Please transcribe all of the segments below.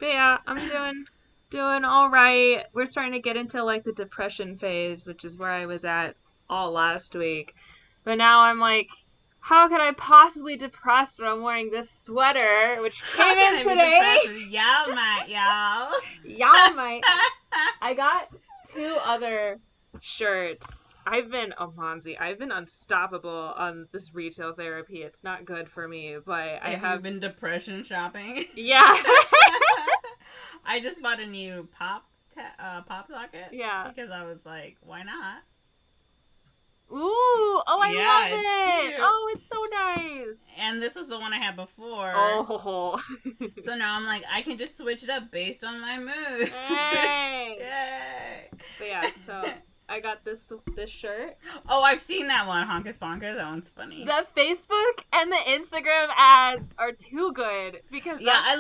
But yeah, I'm doing all right. We're starting to get into like the depression phase, which is where I was at all last week. But now I'm like, how could I possibly depressed when I'm wearing this sweater, which How came can in I be today? depressed with y'all, mate, y'all? Y'all might. I got two other shirts. I've been Monze. I've been unstoppable on this retail therapy. It's not good for me, but I Have you have. been depression shopping? Yeah. I just bought a new pop socket Yeah. because I was like, why not? Ooh, oh, I Yeah, love it's it. cute. Oh, it's so nice. And this was the one I had before. Oh, So now I'm like, I can just switch it up based on my mood. hey. Yay! But yeah, so I got this shirt. Oh, I've seen that one, Honkus Ponker. That one's funny. The Facebook and the Instagram ads are too good because Yeah, I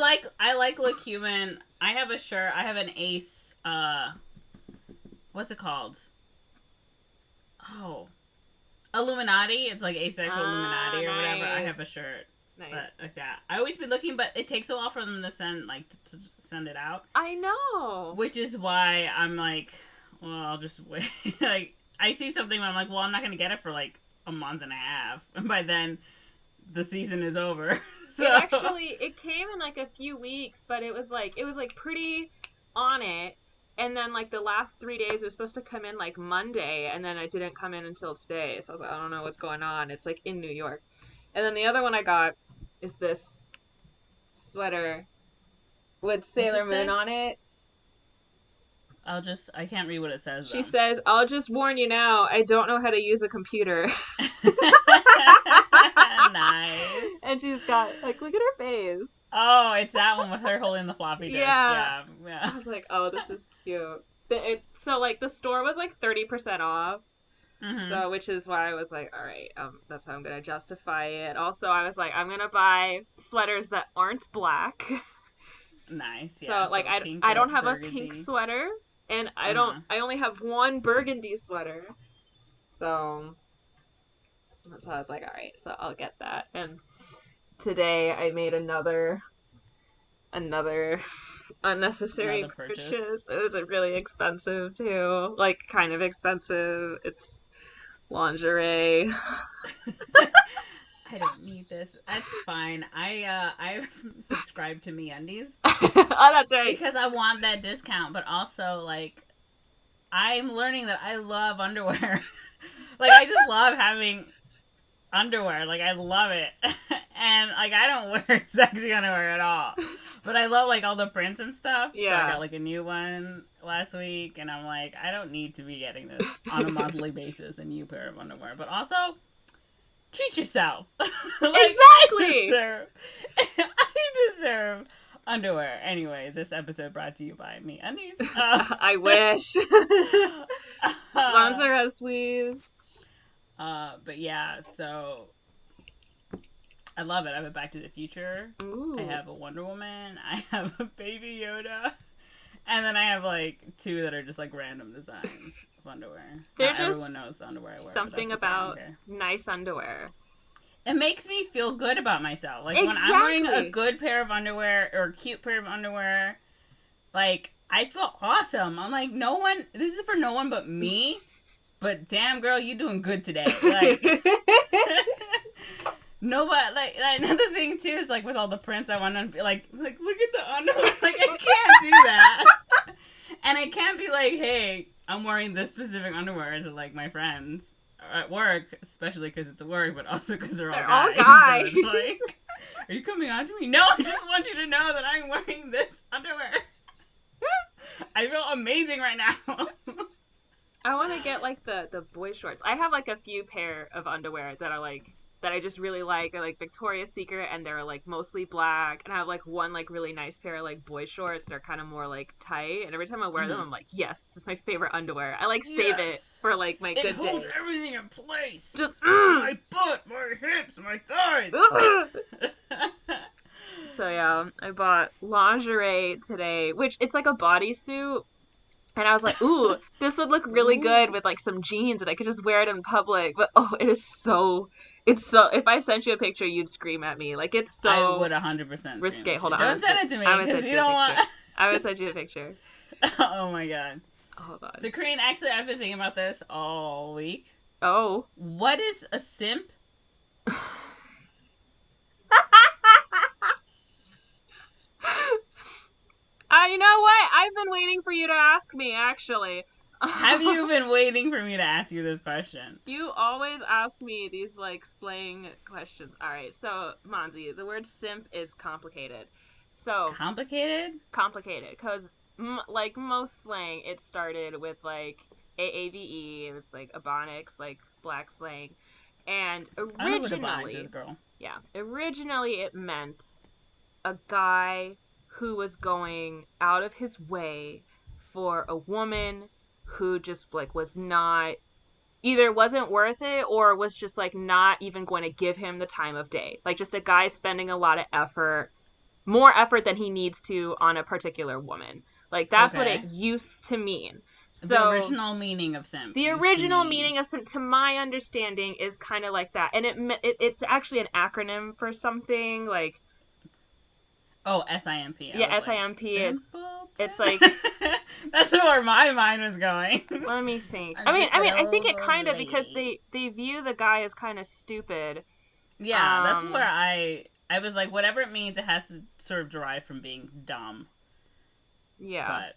like Look Human. I have a shirt. I have an Ace. What's it called? Oh, Illuminati. It's like asexual Illuminati or whatever. I nice. have a shirt Nice. like that. I always be looking, but it takes a while for them to send to send it out. I know. Which is why I'm like, well, I'll just wait. Like I see something, and I'm like, well, I'm not gonna get it for like a month and a half, and by then the season is over. So It came in like a few weeks, but it was like pretty on it. And then like the last 3 days it was supposed to come in like Monday, and then it didn't come in until today. So I was like, I don't know what's going on. It's like in New York. And then the other one I got is this sweater with what's Sailor it Moon say? on it. I can't read what it says She though. says, "I'll just warn you now, I don't know how to use a computer." Nice. And she's got like, look at her face. Oh, it's that one with her holding the floppy disk. Yeah. Yeah. I was like, oh, this is cute. So like the store was like 30% off. Mm-hmm. So which is why I was like, all right, that's how I'm gonna justify it. Also, I was like, I'm gonna buy sweaters that aren't black. Nice. Yeah. So like pink I or don't have a burgundy. pink sweater, and Uh-huh. I only have one burgundy sweater. So that's how I was like, all right, so I'll get that. And today I made another unnecessary Another purchase. purchase. It was really expensive too, like kind of expensive. It's lingerie. I don't need this. That's fine. I've subscribed to MeUndies Oh, that's right. because I want that discount, but also like I'm learning that I love underwear. Like I just love having underwear. Like I love it. And like I don't wear sexy underwear at all. But I love like all the prints and stuff. So I Yeah. got like a new one last week and I'm like, I don't need to be getting this on a monthly basis, a new pair of underwear. But also treat yourself. Like, Exactly. I deserve underwear. Anyway, this episode brought to you by MeUndies. I wish. Sponsor us, please. But yeah, so I love it. I have a Back to the Future. Ooh. I have a Wonder Woman. I have a Baby Yoda. And then I have like two that are just like random designs of underwear. There's Not just everyone knows the underwear I wear. something But that's okay. I don't about care. nice underwear. It makes me feel good about myself. Like when I'm Exactly. wearing a good pair of underwear or a cute pair of underwear, like I feel awesome. I'm like, no one, this is for no one but me. But damn, girl, you doing good today. Like, no, but like another thing too is like with all the prints, I want to like look at the underwear. Like I can't do that, and I can't be like, hey, I'm wearing this specific underwear to like my friends at work, especially because it's work, but also because they're all guys. So it's like, are you coming on to me? No, I just want you to know that I'm wearing this underwear. I feel amazing right now. I want to get like the boy shorts. I have like a few pair of underwear that are like that I just really like. They're like Victoria's Secret, and they're like mostly black. And I have like one like really nice pair of like boy shorts. They're kind of more like tight. And every time I wear them, I'm like, yes, this is my favorite underwear. I like save it for like my good It holds day. everything in place. Just my butt, my hips, my thighs. So yeah, I bought lingerie today, which it's like a bodysuit. And I was like, ooh, this would look really good with like some jeans and I could just wear it in public. But oh, it is so It's so. If I sent you a picture, you'd scream at me. Like it's so. I would 100% scream risque. at Hold you. on. Don't send it to me I'm gonna because send you you a don't picture. want. I'm gonna send you a picture. Oh my god. Hold on. So, Corinne, actually, I've been thinking about this all week. Oh. What is a simp? You know what? I've been waiting for you to ask me, actually. Have you been waiting for me to ask you this question? You always ask me these, like, slang questions. Alright, so, Monze, the word simp is complicated. So. Complicated? Complicated, because, like, most slang, it started with, like, AAVE. It was, like, Ebonics, like, black slang. And originally. I know what Ebonics is, girl. Yeah. Originally, it meant a guy who was going out of his way for a woman who just like was not either wasn't worth it or was just like not even going to give him the time of day. Like just a guy spending a lot of effort, more effort than he needs to on a particular woman. Like that's what it used to mean. So the original meaning of simp. The original meaning of simp, to my understanding, is kind of like that, and it's actually an acronym for something like. Oh, SIMP. Yeah, SIMP. Like, it's like that's where my mind was going. Let me think. I think it kind of because they view the guy as kind of stupid. Yeah, that's where I was like, whatever it means, it has to sort of derive from being dumb. Yeah.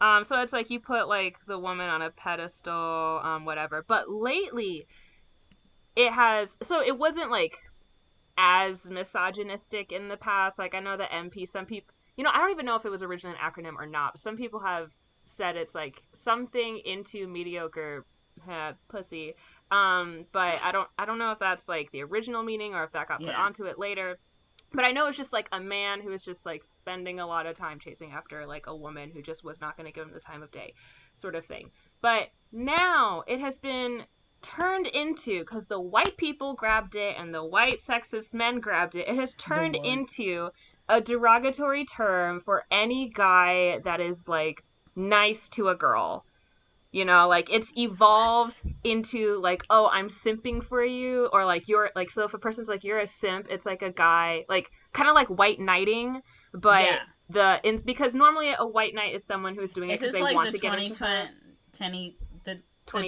But so it's like you put like the woman on a pedestal, whatever. But lately, it has. So it wasn't like as misogynistic in the past. Like I know the MP, some people, I don't even know if it was originally an acronym or not, but some people have said it's like something into mediocre pussy. But I don't know if that's like the original meaning or if that got put onto it later. But I know it's just like a man who is just like spending a lot of time chasing after like a woman who just was not going to give him the time of day, sort of thing. But now it has been turned into, because the white people grabbed it and the white sexist men grabbed it, it has turned into a derogatory term for any guy that is like nice to a girl. Like it's evolved into like, oh, I'm simping for you, or like you're like, so if a person's like you're a simp, it's like a guy like kind of like white knighting, but because normally a white knight is someone who's doing it because they want to get into her. The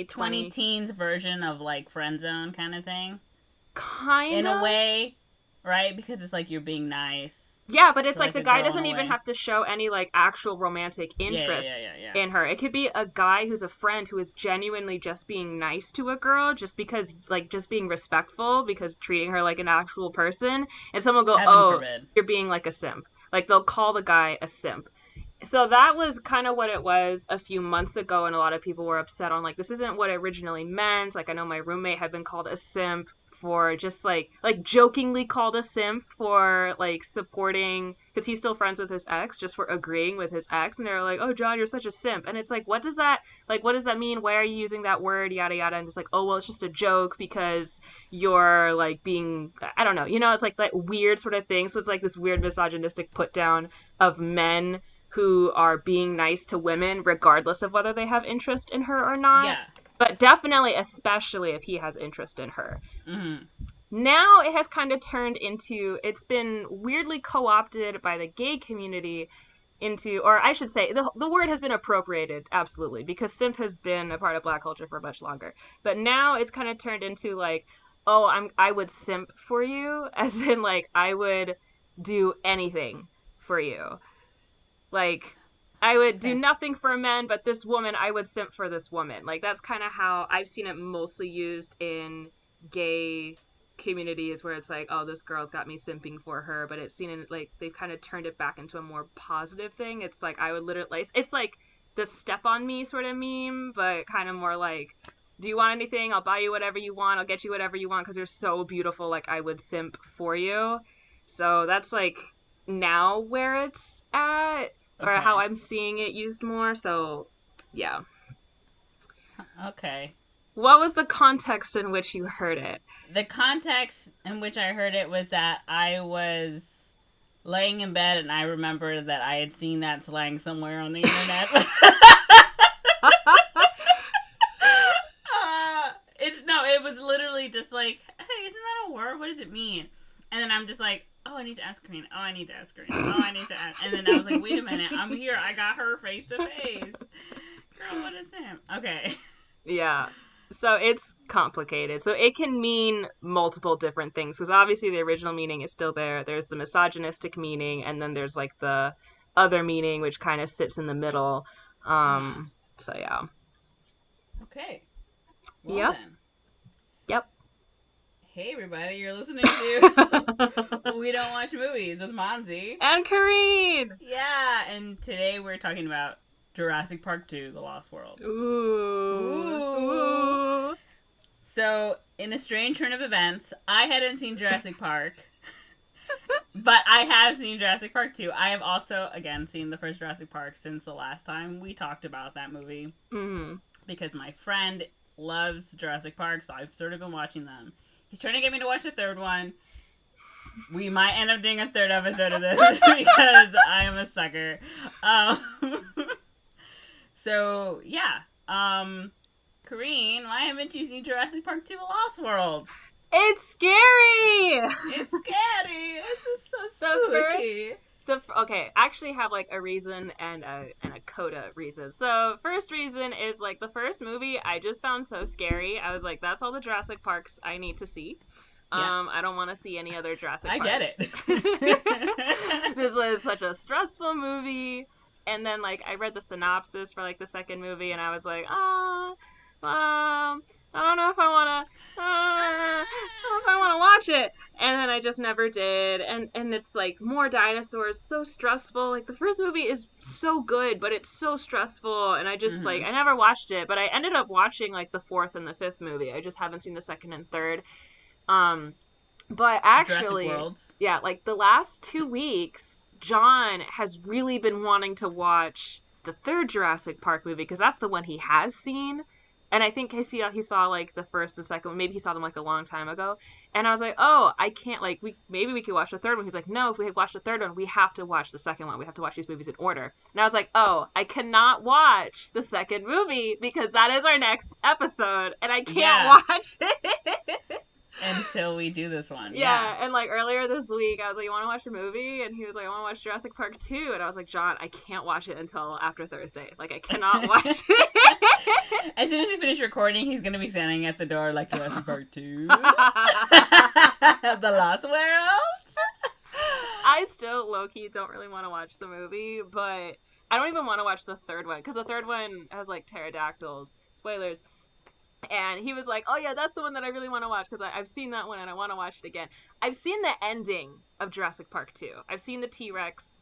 20 teens version of like friend zone kind of thing. Kind of. In a way, right? Because it's like you're being nice. Yeah, but it's like the guy doesn't even have to show any like actual romantic interest in her. It could be a guy who's a friend who is genuinely just being nice to a girl, just because like just being respectful, because treating her like an actual person, and someone will go, "Oh, forbid. You're being like a simp." Like they'll call the guy a simp. So that was kind of what it was a few months ago, and a lot of people were upset on like, this isn't what it originally meant. Like I know my roommate had been called a simp for just like jokingly called a simp for like supporting, because he's still friends with his ex, just for agreeing with his ex, and they're like, oh John, you're such a simp. And it's like, what does that mean? Why are you using that word? Yada yada. And just like, oh well, it's just a joke because you're like being, I don't know, it's like that weird sort of thing. So it's like this weird misogynistic put down of men who are being nice to women regardless of whether they have interest in her or not. Yeah. But definitely, especially if he has interest in her. Mm-hmm. Now it has kind of turned into, it's been weirdly co-opted by the gay community into, or I should say, the word has been appropriated, absolutely, because simp has been a part of Black culture for much longer. But now it's kind of turned into like, oh, I would simp for you, as in like I would do anything for you. Like, I would do nothing for men, but this woman, I would simp for this woman. Like, that's kind of how I've seen it mostly used in gay communities, where it's like, oh, this girl's got me simping for her, but it's seen in, like, they've kind of turned it back into a more positive thing. It's like, I would literally, it's like the step on me sort of meme, but kind of more like, do you want anything? I'll buy you whatever you want. I'll get you whatever you want because you're so beautiful. Like, I would simp for you. So that's, like, now where it's at. Or how I'm seeing it used more, so, yeah. Okay. What was the context in which you heard it? The context in which I heard it was that I was laying in bed and I remembered that I had seen that slang somewhere on the internet. It was literally just like, hey, isn't that does it mean? And then I'm just like, oh, I need to ask Corinne. Oh, I need to ask Corinne. Oh, I need to ask. And then I was like, wait a minute. I'm here. I got her face to face. Girl, what is him? Okay. Yeah. So it's complicated. So it can mean multiple different things because obviously the original meaning is still there. There's the misogynistic meaning, and then there's like the other meaning which kind of sits in the middle. So yeah. Okay. Well Yep. then. Yep. Hey everybody, you're listening to We Don't Watch Movies with Monze. And Corinne! Yeah, and today we're talking about Jurassic Park 2, The Lost World. Ooh. So, in a strange turn of events, I hadn't seen Jurassic Park, but I have seen Jurassic Park 2. I have also, again, seen the first Jurassic Park since the last time we talked about that movie. Mm-hmm. Because my friend loves Jurassic Park, so I've sort of been watching them. He's trying to get me to watch the third one. We might end up doing a third episode of this because I am a sucker. So, yeah. Corinne, why haven't you seen Jurassic Park 2: The Lost World? It's scary! It's scary! It's just so spooky. Okay, I actually have like a reason and a coda reason. So first reason is like the first movie I just found so scary. I was like, that's all the Jurassic Parks I need to see. Yeah. I don't want to see any other Jurassic Park. I get it. This was such a stressful movie. And then like I read the synopsis for like the second movie and I was like, I don't know if I want to watch it. And then I just never did. And it's like more dinosaurs, so stressful. Like the first movie is so good, but it's so stressful. And I just like, I never watched it, but I ended up watching like the fourth and the fifth movie. I just haven't seen the second and third. But actually, yeah, like the last 2 weeks, John has really been wanting to watch the third Jurassic Park movie because that's the one he has seen. And I think he saw like the first and second one. Maybe he saw them like a long time ago. And I was like, oh, I can't like maybe we could watch the third one. He's like, no, if we watch the third one, we have to watch the second one. We have to watch these movies in order. And I was like, oh, I cannot watch the second movie because that is our next episode, and I can't watch it. Until we do this one. Yeah, and like earlier this week, I was like, you want to watch a movie? And he was like, I want to watch Jurassic Park 2. And I was like, John, I can't watch it until after Thursday. Like, I cannot watch it. As soon as we finish recording, he's going to be standing at the door like Jurassic Park 2. The Lost World. I still, low-key, don't really want to watch the movie, but I don't even want to watch the third one, because the third one has, like, pterodactyls. Spoilers. And he was like, oh yeah, that's the one that I really want to watch because I've seen that one and I want to watch it again. I've seen the ending of Jurassic Park 2. I've seen the T-Rex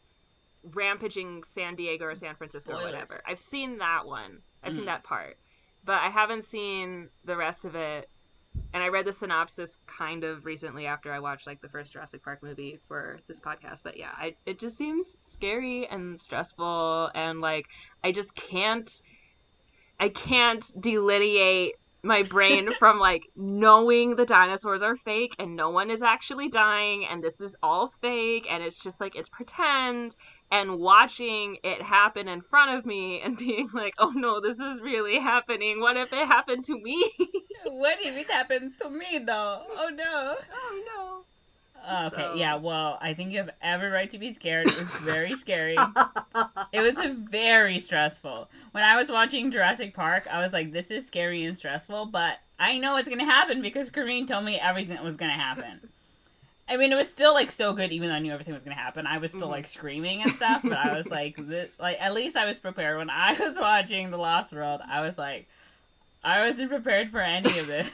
rampaging San Diego or San Francisco or whatever. I've seen that one. I've seen that part. But I haven't seen the rest of it. And I read the synopsis kind of recently after I watched like the first Jurassic Park movie for this podcast. But yeah, it just seems scary and stressful, and like I can't delineate my brain from like knowing the dinosaurs are fake and no one is actually dying and this is all fake and it's just like it's pretend, and watching it happen in front of me and being like, oh no, this is really happening. What if it happened to me? What if it happened to me though? Oh no. Oh no. Okay, so. Yeah, well, I think you have every right to be scared. It was very scary. It was very stressful. When I was watching Jurassic Park, I was like, this is scary and stressful, but I know it's going to happen because Corinne told me everything that was going to happen. I mean, it was still, like, so good even though I knew everything was going to happen. I was still, like, screaming and stuff, but I was like, at least I was prepared. When I was watching The Lost World, I was like, I wasn't prepared for any of this.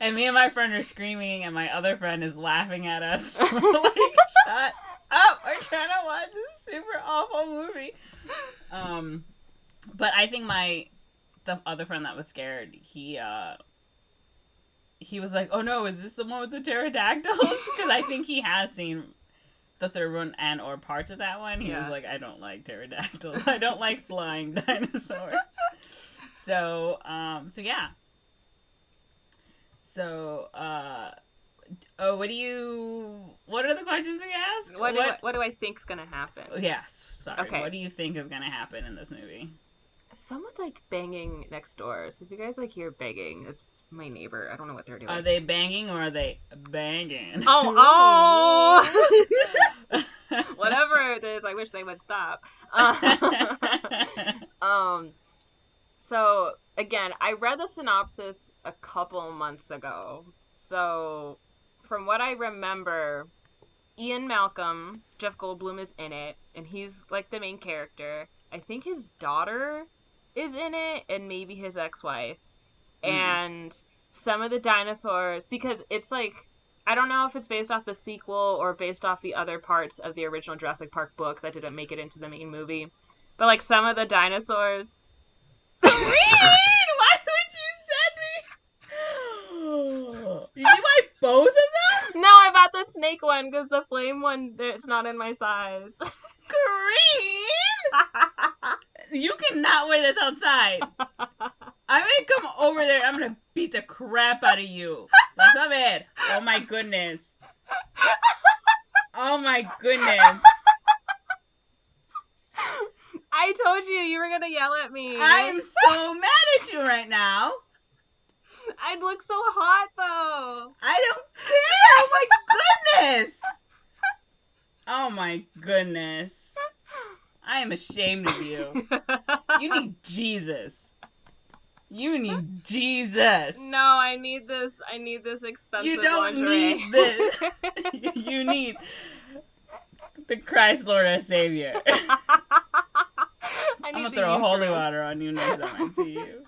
And me and my friend are screaming, and my other friend is laughing at us. We're like, shut up! We're trying to watch this super awful movie. But I think the other friend that was scared, he was like, oh no, is this the one with the pterodactyls? Because I think he has seen the third one and or parts of that one. He was like, I don't like pterodactyls. I don't like flying dinosaurs. So yeah. So, what are the questions we ask? What do I think's gonna happen? Yes, sorry. Okay. What do you think is gonna happen in this movie? Someone's like banging next door. So if you guys like hear banging, it's my neighbor. I don't know what they're doing. Are they banging or are they banging? Oh! Whatever it is, I wish they would stop. So again, I read the synopsis a couple months ago. So from what I remember, Ian Malcolm, Jeff Goldblum is in it, and he's like the main character. I think his daughter is in it, and maybe his ex-wife. And some of the dinosaurs, because it's like, I don't know if it's based off the sequel or based off the other parts of the original Jurassic Park book that didn't make it into the main movie, but like some of the dinosaurs. Corinne, why would you send me? Did you buy both of them? No, I bought the snake one because the flame one, it's not in my size. Corinne, you cannot wear this outside. I'm gonna come over there. I'm gonna beat the crap out of you. Vas a ver. Oh my goodness. Oh my goodness. I told you were gonna yell at me. I'm so mad at you right now. I'd look so hot though. I don't care. Oh my goodness. Oh my goodness. I am ashamed of you. You need Jesus. You need Jesus. No, I need this expensive You don't lingerie. need this. You need the Christ Lord our Savior. I'm gonna throw holy water on you next time I see you.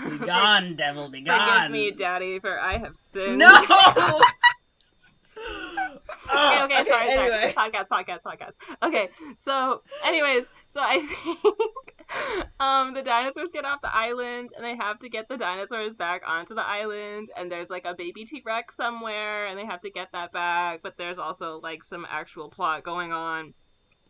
Be gone, devil, be gone. Forgive me, Daddy, for I have sinned. No! Okay, sorry. Anyway. Podcast. Okay, so I think the dinosaurs get off the island, and they have to get the dinosaurs back onto the island, and there's like a baby T-Rex somewhere, and they have to get that back, but there's also like some actual plot going on.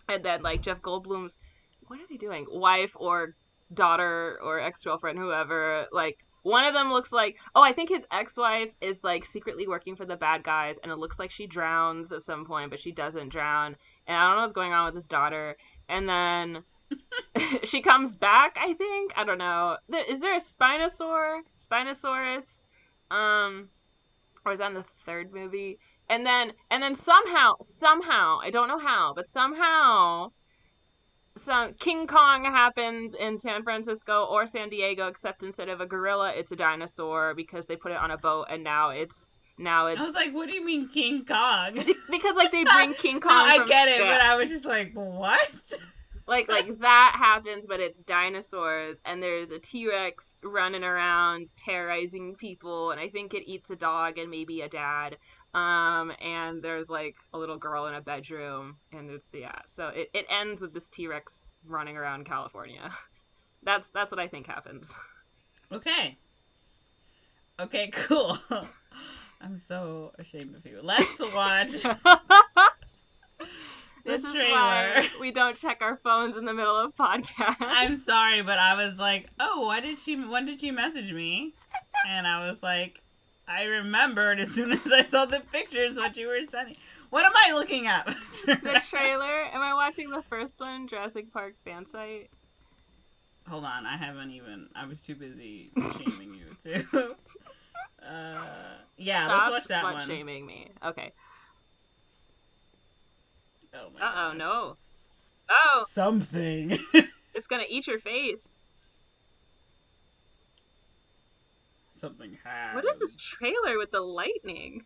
And then like Jeff Goldblum's, what are they doing? Wife or daughter or ex-girlfriend, whoever, like one of them looks like, I think his ex-wife is like secretly working for the bad guys, and it looks like she drowns at some point, but she doesn't drown. And I don't know what's going on with his daughter. And then she comes back, I think. I don't know. Is there a Spinosaurus? Or is that in the third movie? And then somehow, I don't know how, but somehow some King Kong happens in San Francisco or San Diego, except instead of a gorilla, it's a dinosaur because they put it on a boat, and now it's. I was like, what do you mean King Kong? Because like they bring King Kong. No, I get it, but I was just like, what? Like that happens, but it's dinosaurs, and there's a T-Rex running around terrorizing people, and I think it eats a dog and maybe a dad. And there's like a little girl in a bedroom, and so it ends with this T-Rex running around California. That's what I think happens. Okay, cool. I'm so ashamed of you. Let's watch This the is trailer. why we don't check our phones in the middle of podcasts. I'm sorry, but I was like, when did she message me? And I was like, I remembered as soon as I saw the pictures what you were sending. What am I looking at? The trailer? Am I watching the first one, Jurassic Park fan site? Hold on, I was too busy shaming you too. Yeah, Stop let's watch that one. Stop shaming me. Okay. Oh my God. No. Oh! Something. It's gonna eat your face. Something happened. What is this trailer with the lightning?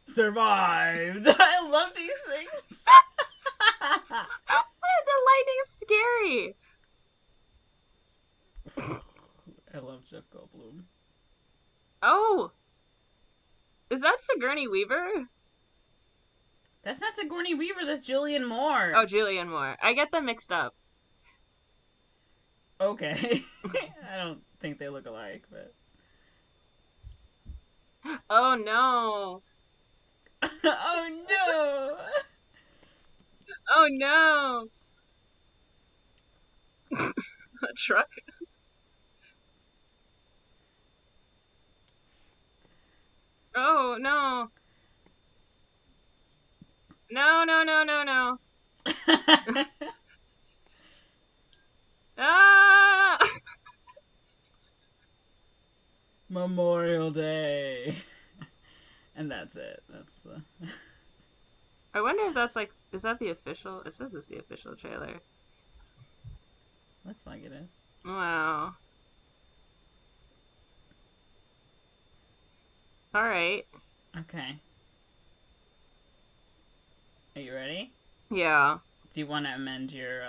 Survived. I love these things. The lightning's scary. I love Jeff Goldblum. Oh! Is that Sigourney Weaver? That's not Sigourney Weaver, that's Julianne Moore. Oh, Julianne Moore. I get them mixed up. Okay. I don't think they look alike, but... Oh, no. Oh, no! Oh, no. A truck? Oh, no. No. Memorial Day. And that's it. That's the... I wonder if that's like, is that the official? It says it's the official trailer. Looks like it is. Wow. All right. Okay. Are you ready? Yeah. Do you want to amend your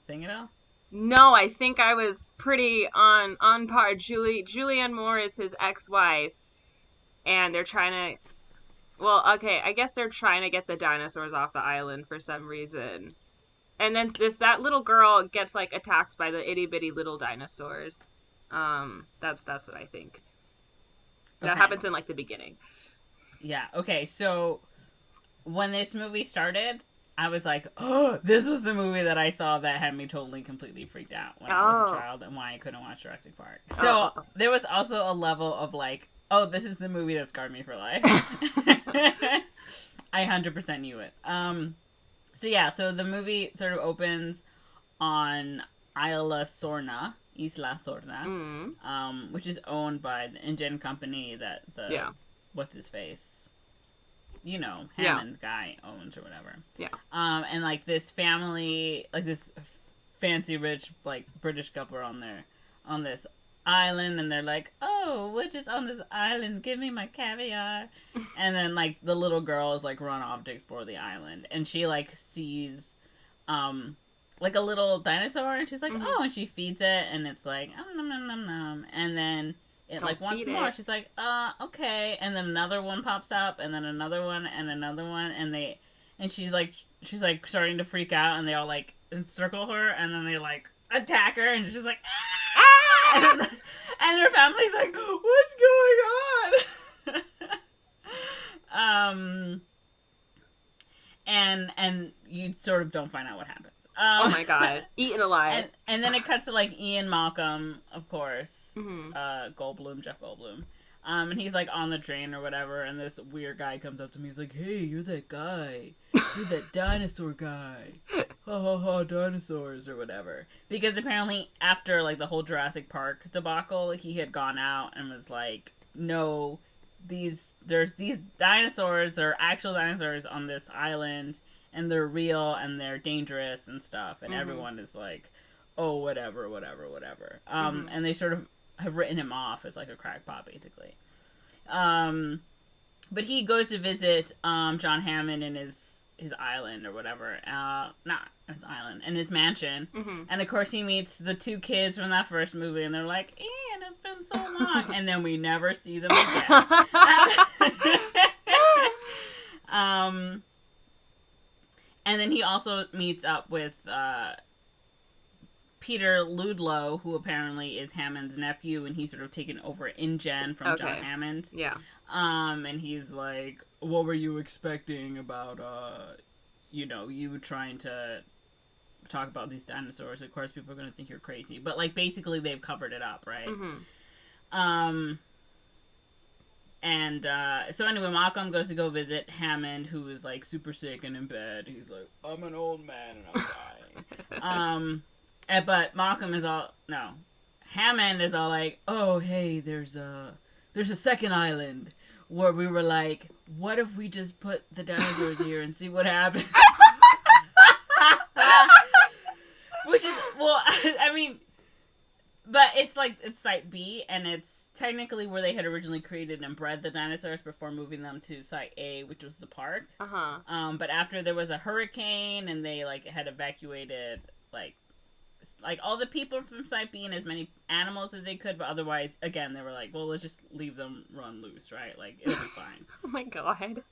thing at all? No, I think I was pretty on par. Julianne Moore is his ex-wife, and they're trying to. Well, okay, I guess they're trying to get the dinosaurs off the island for some reason. And then that little girl gets like attacked by the itty bitty little dinosaurs. That's what I think. That Okay. happens in like the beginning. Yeah. Okay. So when this movie started, I was like, oh, this was the movie that I saw that had me totally completely freaked out when I was a child and why I couldn't watch Jurassic Park. So there was also a level of like, oh, this is the movie that scarred me for life. I 100% knew it. So yeah, so the movie sort of opens on Isla Sorna, which is owned by the Indian company that what's his face, Hammond guy owns or whatever. Yeah. And like this family, like this fancy rich like British couple are on this island, and they're like, oh, we're just on this island, give me my caviar. And then like the little girl is like run off to explore the island, and she like sees like a little dinosaur, and she's like, oh, and she feeds it, and it's like, nom nom nom nom, and then it like wants more. She's like, okay, and then another one pops up, and then another one, and she's like starting to freak out, and they all like encircle her, and then they like attack her, and she's like, ah! And her family's like, what's going on? And you sort of don't find out what happens. Oh my god, eaten alive. And then it cuts to like Ian Malcolm, of course, Jeff Goldblum, and he's like on the train or whatever, and this weird guy comes up to me. He's like, "Hey, you're that guy, you're that dinosaur guy, ha ha ha, dinosaurs or whatever." Because apparently after like the whole Jurassic Park debacle, he had gone out and was like, "No, there's these dinosaurs, or actual dinosaurs on this island." And they're real, and they're dangerous and stuff, and everyone is like, oh, whatever. And they sort of have written him off as like a crackpot, basically. But he goes to visit John Hammond in his island or whatever. Not his island, in his mansion. And of course he meets the two kids from that first movie, and they're like, Ian, it's been so long. And then we never see them again. And then he also meets up with Peter Ludlow, who apparently is Hammond's nephew, and he's sort of taken over InGen from John Hammond. Yeah. And he's like, what were you expecting about, you trying to talk about these dinosaurs? Of course, people are going to think you're crazy. But, like, basically they've covered it up, right? And so anyway, Malcolm goes to go visit Hammond, who is like super sick and in bed. He's like, I'm an old man and I'm dying. But Hammond is all like, oh hey, there's a second island where we were like, what if we just put the dinosaurs here and see what happens? Which is, well, I mean, but it's like, it's Site B, and it's technically where they had originally created and bred the dinosaurs before moving them to Site A, which was the park. But after there was a hurricane, and they like had evacuated like all the people from Site B and as many animals as they could, but otherwise, again, they were like, well, let's just leave them run loose, right? Like, it'll be fine. Oh my god.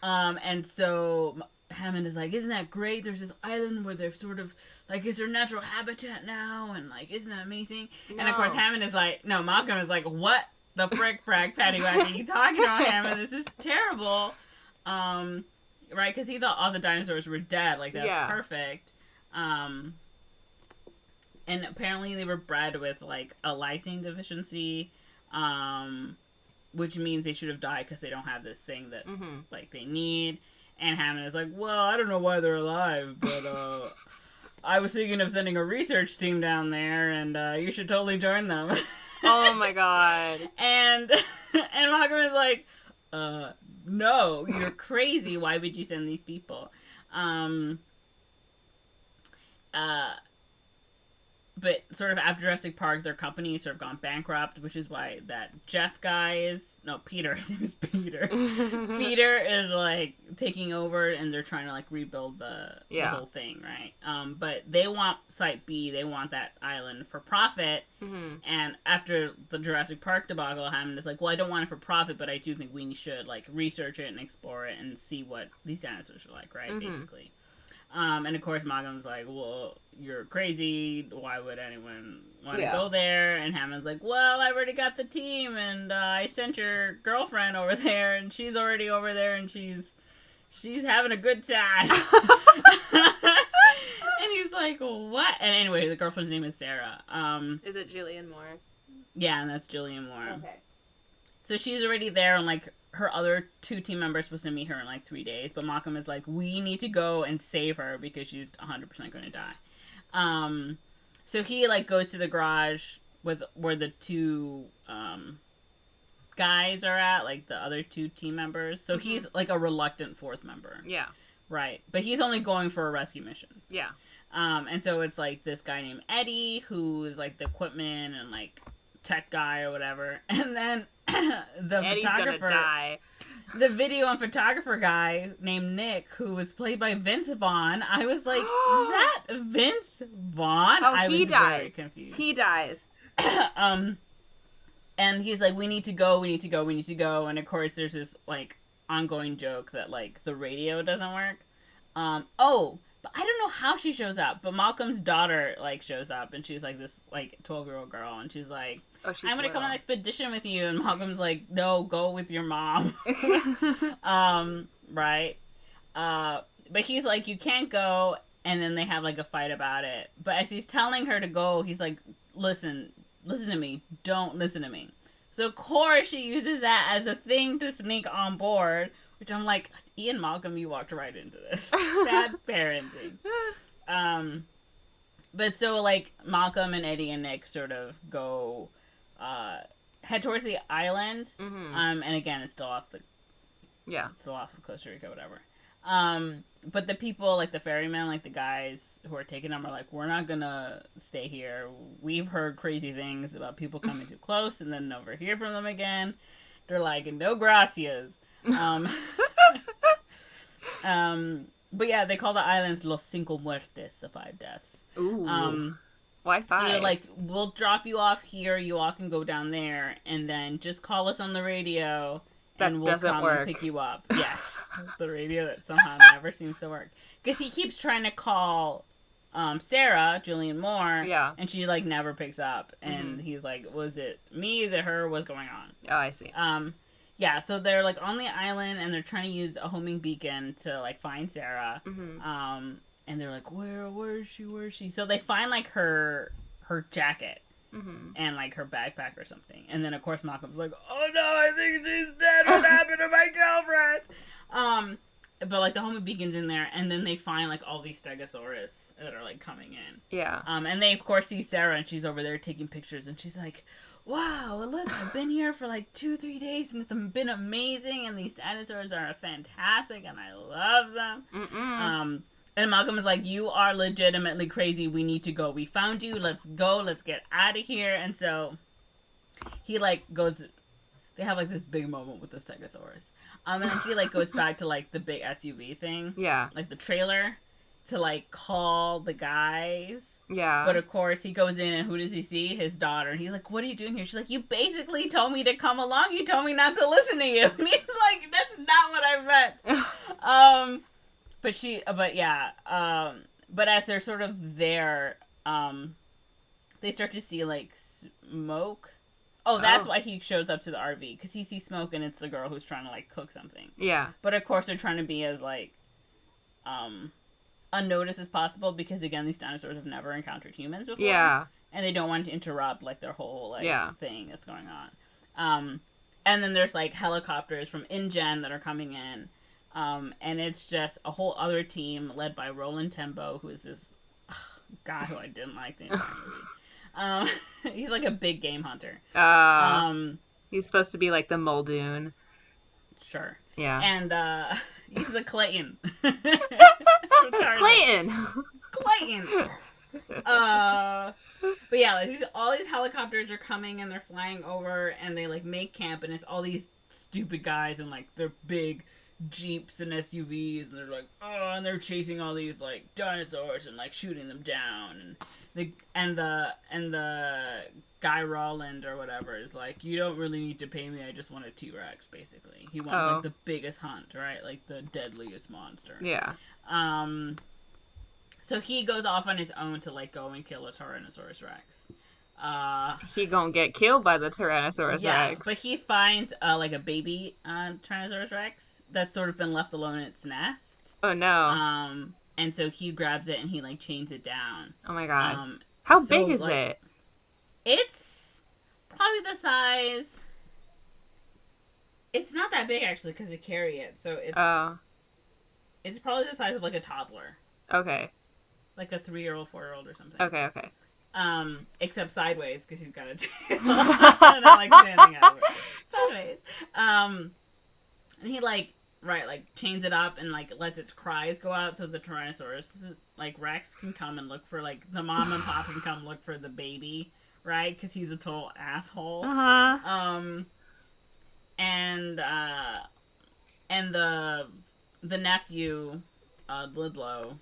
And so Hammond is like, isn't that great? There's this island where they're sort of like, it's their natural habitat now, and like, isn't that amazing? No. And of course, Hammond is like, no, Malcolm is like, what the frick, frack, paddywhack are you talking about, Hammond? This is terrible. Right? Because he thought all the dinosaurs were dead. Like, that's perfect. And apparently they were bred with like a lysine deficiency, which means they should have died because they don't have this thing that like they need. And Hammond is like, well, I don't know why they're alive, but I was thinking of sending a research team down there, and you should totally join them. Oh my god. And Malcolm is like, no, you're crazy. Why would you send these people? But sort of after Jurassic Park, their company has sort of gone bankrupt, which is why that Jeff guy is... No, Peter. His name is Peter. Peter is, like, taking over, and they're trying to, like, rebuild the whole thing, right? But they want Site B. They want that island for profit. Mm-hmm. And after the Jurassic Park debacle, Hammond is like, well, I don't want it for profit, but I do think we should, like, research it and explore it and see what these dinosaurs are like, right? Mm-hmm. Basically. And of course Malcolm's like, well, you're crazy, why would anyone want to go there? And Hammond's like, well, I already got the team, and I sent your girlfriend over there, and she's already over there, and she's having a good time. And he's like, what? And anyway, the girlfriend's name is Sarah. Is it Julianne Moore? Yeah, and that's Julianne Moore. Okay. So she's already there, and like her other 2 team members are supposed to meet her in like 3 days, but Malcolm is like, we need to go and save her because she's 100% going to die. So he like goes to the garage with where the 2 guys are at, like the other 2 team members. So he's like a reluctant 4th member. Yeah. Right. But he's only going for a rescue mission. Yeah. And so it's like this guy named Eddie, who is like the equipment and like tech guy or whatever. And then the Eddie's photographer, gonna die. the video and photographer guy named Nick, who was played by Vince Vaughn. I was like, is that Vince Vaughn? Oh, I he was dies. very confused. He dies. And he's like, we need to go. And of course, there's this like ongoing joke that like the radio doesn't work. But I don't know how she shows up. But Malcolm's daughter like shows up, and she's like this like 12-year-old girl, and she's like, I'm gonna come on an expedition with you. And Malcolm's like, no, go with your mom. Right. But he's like, you can't go. And then they have like a fight about it. But as he's telling her to go, he's like, listen to me. Don't listen to me. So of course she uses that as a thing to sneak on board, which I'm like, Ian Malcolm, you walked right into this. Bad parenting. But so like Malcolm and Eddie and Nick sort of go head towards the island. Mm-hmm. And again, it's still off of Costa Rica, whatever. But the people, like the ferrymen, like the guys who are taking them, are like, we're not gonna stay here. We've heard crazy things about people coming too close and then never hear from them again. They're like, no gracias. But yeah, they call the islands Los Cinco Muertes, the 5 deaths. Ooh. Why 5? So they're like, we'll drop you off here, you all can go down there, and then just call us on the radio, and we'll come and pick you up. Yes. The radio that somehow never seems to work. Because he keeps trying to call Sarah, Julianne Moore, and she like never picks up. And he's like, was it me? Is it her? What's going on? Oh, I see. Yeah, so they're like on the island, and they're trying to use a homing beacon to like find Sarah. Mm-hmm. And they're like, where is she? So they find like her jacket. Mm-hmm. And like her backpack or something, and then of course Malcolm's like, oh no, I think she's dead. What happened to my girlfriend? But like the homing beacon's in there, and then they find like all these stegosaurus that are like coming in. Yeah. And they of course see Sarah, and she's over there taking pictures, and she's like, wow, look, I've been here for like 2-3 days, and it's been amazing, and these dinosaurs are fantastic, and I love them. And Malcolm is like, you are legitimately crazy. We need to go. We found you. Let's go. Let's get out of here. And so he like goes, they have like this big moment with the Stegosaurus. And then he like goes back to like the big SUV thing. Yeah. Like the trailer to like call the guys. Yeah. But of course he goes in, and who does he see? His daughter. And he's like, what are you doing here? She's like, you basically told me to come along. You told me not to listen to you. And he's like, that's not what I meant. But as they're sort of there, they start to see, like, smoke. Oh, that's why he shows up to the RV, because he sees smoke, and it's the girl who's trying to, like, cook something. Yeah. But, of course, they're trying to be as, like, unnoticed as possible, because, again, these dinosaurs have never encountered humans before. Yeah. And they don't want to interrupt, like, their whole, like, thing that's going on. And then there's, like, helicopters from InGen that are coming in. And it's just a whole other team led by Roland Tembo, who is this guy who I didn't like the entire Um, he's like a big game hunter. Uh, Um, he's supposed to be like the Muldoon. sure. Yeah. And he's the Clayton from Tarzan. Clayton. Clayton. But yeah, like all these helicopters are coming and they're flying over and they like make camp and it's all these stupid guys and like they're big jeeps and SUVs and they're like and they're chasing all these like dinosaurs and like shooting them down and the guy Rolland or whatever is like, you don't really need to pay me, I just want a T-Rex. Basically he wants like the biggest hunt, right, like the deadliest monster. Yeah. So he goes off on his own to like go and kill a Tyrannosaurus Rex. He gonna get killed by the Tyrannosaurus Rex. But he finds like a baby Tyrannosaurus Rex that's sort of been left alone in its nest. Oh no. And so he grabs it and he like chains it down. Oh my god. How big is like, it? It's probably the size. It's not that big actually because they carry it, so it's probably the size of like a toddler. Okay. Like a 3-year-old, 4-year-old or something. Okay. Except sideways because he's got a tail and like standing out sideways. And he like chains it up and like lets its cries go out so the Tyrannosaurus like Rex can come and look for like the mom and pop can come look for the baby, right? Because he's a total asshole. And the nephew, Lidlow,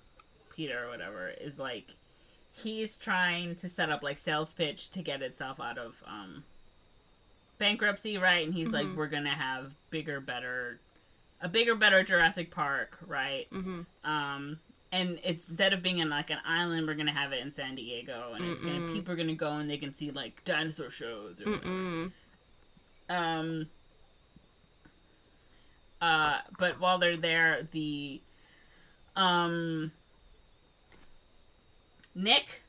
Peter or whatever, is like, he's trying to set up like sales pitch to get itself out of bankruptcy, right? And he's like, we're gonna have a bigger, better Jurassic Park, right? And it's, instead of being in like an island, we're gonna have it in San Diego, and it's gonna, people are gonna go and they can see like dinosaur shows or whatever. But while they're there, the Nick,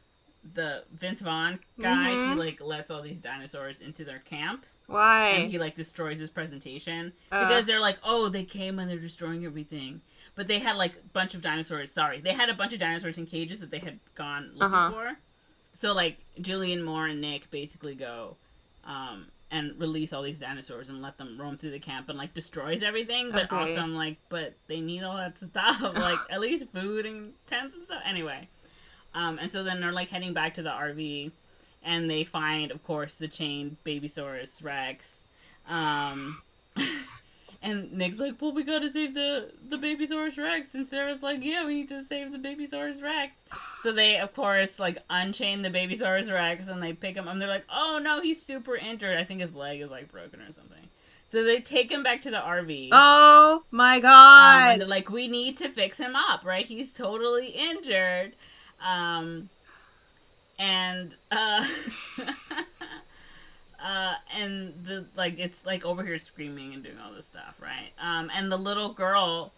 the Vince Vaughn guy, he like lets all these dinosaurs into their camp. Why? And he like destroys his presentation because they're like, oh, they came and they're destroying everything. But they had like a bunch of dinosaurs. Sorry, they had a bunch of dinosaurs in cages that they had gone looking for. So like Julian Moore and Nick basically go and release all these dinosaurs and let them roam through the camp and like destroys everything. But also I'm like, but they need all that stuff, like at least food and tents and stuff. Anyway, and so then they're like heading back to the RV. And they find, of course, the chained Babysaurus Rex. And Nick's like, well, we gotta save the Babysaurus Rex. And Sarah's like, yeah, we need to save the Babysaurus Rex. So they, of course, like, unchain the Babysaurus Rex. And they pick him up. And they're like, oh, no, he's super injured. I think his leg is, like, broken or something. So they take him back to the RV. Oh, my God. And they're like, we need to fix him up, right? He's totally injured. And the like it's like over here screaming and doing all this stuff, right? And the little girl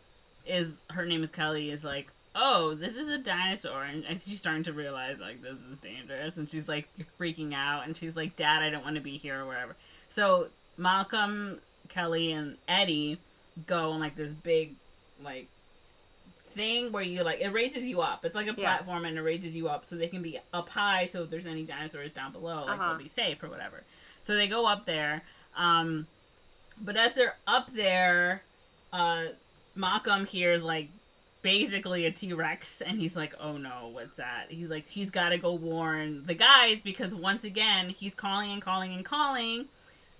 her name is Kelly, is like, oh, this is a dinosaur, and she's starting to realize like this is dangerous, and she's like freaking out, and she's like, Dad, I don't want to be here or whatever. So Malcolm, Kelly, and Eddie go on like this big like thing where you like, it raises you up. It's like a platform and it raises you up so they can be up high, so if there's any dinosaurs down below, like they'll be safe or whatever. So they go up there, but as they're up there, Malcolm hears like basically a T-Rex, and he's like, oh no, what's that? He's like, he's got to go warn the guys, because once again he's calling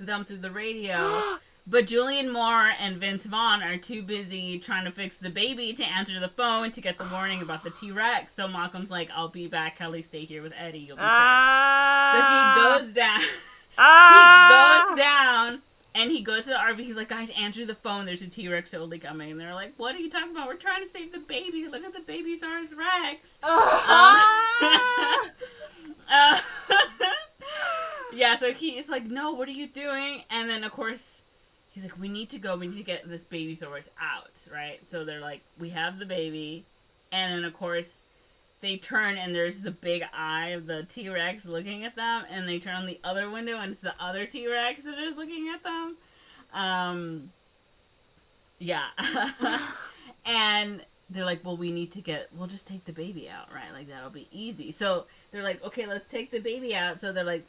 them through the radio. But Julian Moore and Vince Vaughn are too busy trying to fix the baby to answer the phone to get the warning about the T-Rex. So Malcolm's like, I'll be back. Kelly, stay here with Eddie. You'll be safe. So he goes down. He goes down and he goes to the RV. He's like, guys, answer the phone. There's a T-Rex totally coming. And they're like, what are you talking about? We're trying to save the baby. Look at the Babysaurus Rex. Yeah, so he's like, no, what are you doing? And then, of course, he's like, we need to go. We need to get this Babysaurus out, right? So they're like, we have the baby. And then, of course, they turn and there's the big eye of the T-Rex looking at them. And they turn on the other window and it's the other T-Rex that is looking at them. Yeah. And they're like, well, we'll just take the baby out, right? Like, that'll be easy. So they're like, okay, let's take the baby out. So they're like,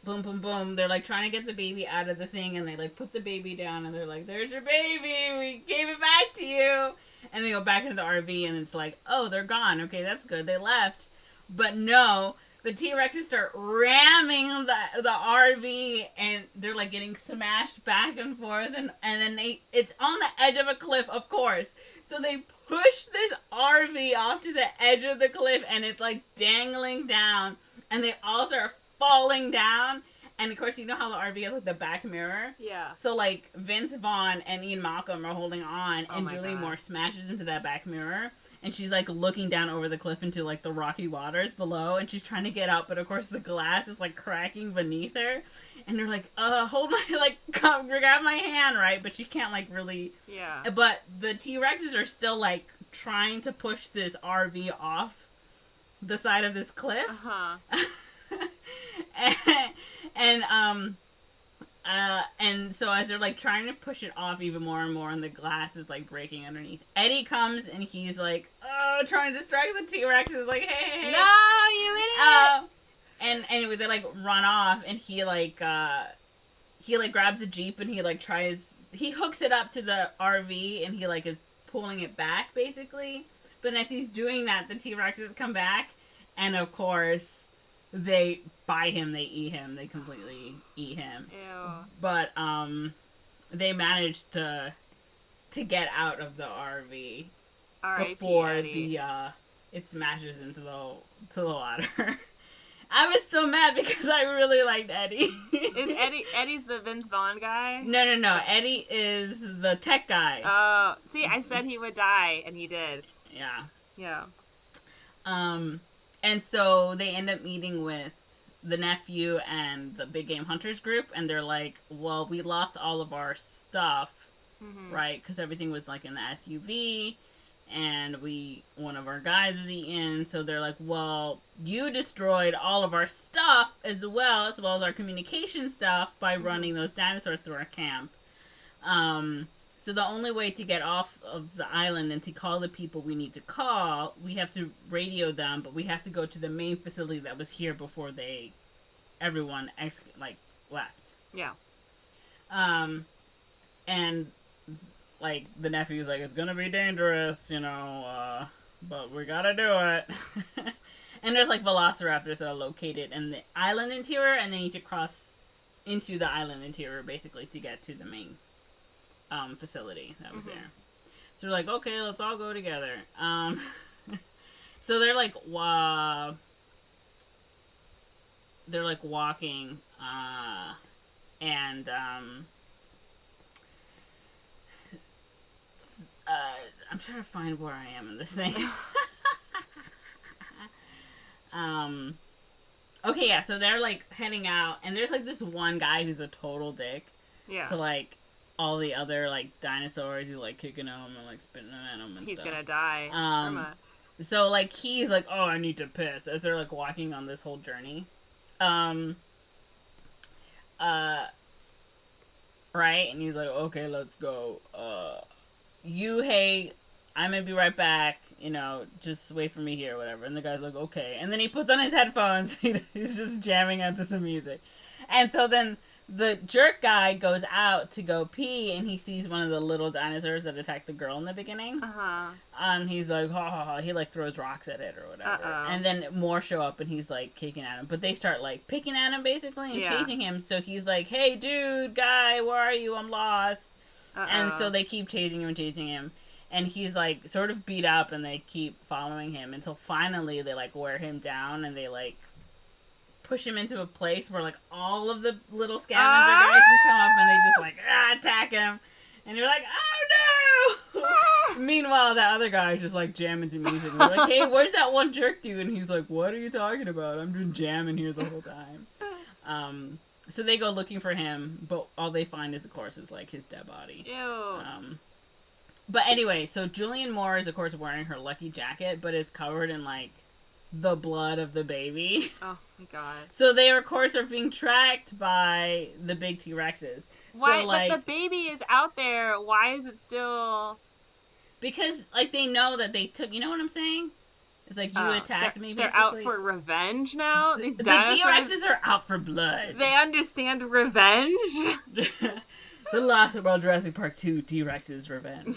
boom, boom, boom. They're like trying to get the baby out of the thing, and they like put the baby down, and they're like, there's your baby. We gave it back to you. And they go back into the RV, and it's like, oh, they're gone. Okay, that's good. They left. But no, the T-Rexes start ramming the RV, and they're like getting smashed back and forth, and then it's on the edge of a cliff, of course. So they push this RV off to the edge of the cliff, and it's like dangling down, and they all start falling down. And of course, you know how the RV has like the back mirror? Yeah. So like Vince Vaughn and Ian Malcolm are holding on, and Julie God. Moore smashes into that back mirror, and she's like looking down over the cliff into like the rocky waters below, and she's trying to get out, but of course the glass is like cracking beneath her, and they're like, hold my, like, come, grab my hand, right? But she can't like really. Yeah. But the T-Rexes are still like trying to push this RV off the side of this cliff. Uh-huh. And so as they're like trying to push it off even more and more, and the glass is like breaking underneath, Eddie comes and he's like, trying to distract the T-Rex. Is like, hey, no, you idiot. And anyway, they like run off, and he like grabs a Jeep, and he hooks it up to the RV, and he like is pulling it back basically. But as he's doing that, the T-Rexes come back, and of course they bite him, they eat him, they completely eat him. Ew. But they managed to get out of the RV before it smashes into the water. I was so mad because I really liked Eddie. Is Eddie's the Vince Vaughn guy? No. Eddie is the tech guy. Oh, see, I said he would die, and he did. Yeah. Yeah. And so they end up meeting with the nephew and the big game hunters group, and they're like, well, we lost all of our stuff, right? Because everything was like in the SUV, and one of our guys was eaten. So they're like, well, you destroyed all of our stuff as well as our communication stuff by running those dinosaurs through our camp. So the only way to get off of the island and to call the people we need to call, we have to radio them, but we have to go to the main facility that was here before everyone left. Yeah. And like the nephew's like, it's gonna be dangerous, but we gotta do it. And there's like velociraptors that are located in the island interior, and they need to cross into the island interior basically to get to the main facility that was there. So we're like, okay, let's all go together. So they're like walking, and I'm trying to find where I am in this thing. Okay, yeah, so they're like heading out, and there's like this one guy who's a total dick. Yeah. To like all the other like dinosaurs, he's like kicking them and like spitting at them and he's stuff. He's gonna die. So like he's like, oh, I need to piss, as they're like walking on this whole journey. Right, and he's like, okay, let's go. Hey, I'm gonna be right back, just wait for me here or whatever. And the guy's like, okay. And then he puts on his headphones. He's just jamming out to some music. And so then the jerk guy goes out to go pee, and he sees one of the little dinosaurs that attacked the girl in the beginning. And he's like, ha ha ha. He like throws rocks at it or whatever. And then more show up, and he's like kicking at him. But they start like picking at him basically and chasing him. So he's like, hey dude, guy, where are you? I'm lost. And so they keep chasing him. And he's like sort of beat up, and they keep following him until finally they like wear him down, and they like push him into a place where like all of the little scavenger guys can come up, and they just like attack him, and you're like, oh no. Meanwhile, that other guy's just like jamming to music, and they're like, hey, where's that one jerk dude? And he's like, what are you talking about? I'm just jamming here the whole time. So they go looking for him, but all they find is, of course, like his dead body. Ew. But anyway, so Julianne Moore is, of course, wearing her lucky jacket, but it's covered in like the blood of the baby. Oh my god. So they, of course, are being tracked by the big T-Rexes. Why? So, like, but the baby is out there. Why is it still? Because, like, they know that they took... You know what I'm saying? It's like, you attacked me, basically. They're out for revenge now? These the dinosaurs... T-Rexes are out for blood. They understand revenge? The last of Jurassic Park 2, T-Rex's revenge.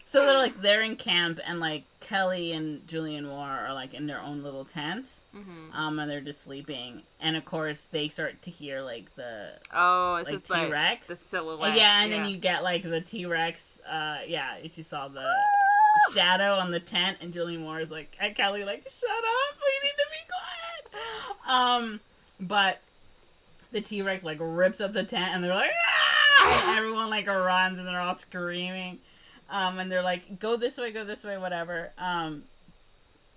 So they're in camp, and, like, Kelly and Julianne Moore are, like, in their own little tents. Mm-hmm. And they're just sleeping. And, of course, they start to hear, like, the... Oh, it's like, just, T-Rex. like, the silhouette. Yeah, and then you get, like, the T-Rex, you saw the shadow on the tent, and Julianne Moore is, like, at Kelly, like, shut up, we need to be quiet! But the T-Rex, like, rips up the tent, and they're like, ah! And everyone, like, runs, and they're all screaming. And they're like, go this way, whatever.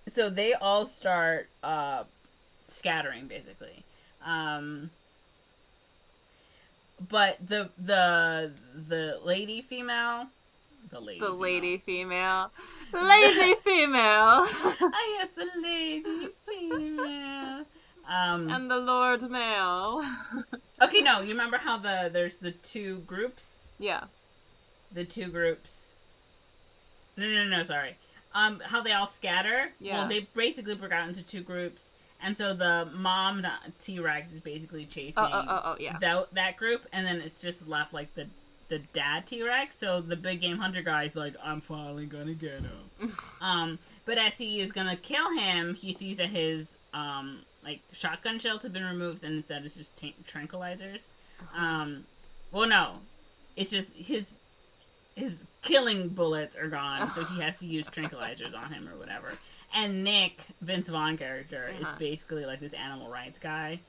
So they all start scattering, basically. But the lady female... The lady female. Lazy female. I guess the lady female. And the Lord male. Okay, no, you remember how there's the two groups? Yeah. The two groups... No, sorry. How they all scatter? Yeah. Well, they basically broke out into two groups, and so the mom T-Rex is basically chasing yeah. that group, and then it's just left, like, the dad T-Rex, so the big game hunter guy's like, I'm finally gonna get him. But as he is gonna kill him, he sees that his, like, shotgun shells have been removed, and instead it's just tranquilizers. Well, no. It's just his killing bullets are gone, so he has to use tranquilizers on him or whatever. And Nick, Vince Vaughn character, is basically like this animal rights guy.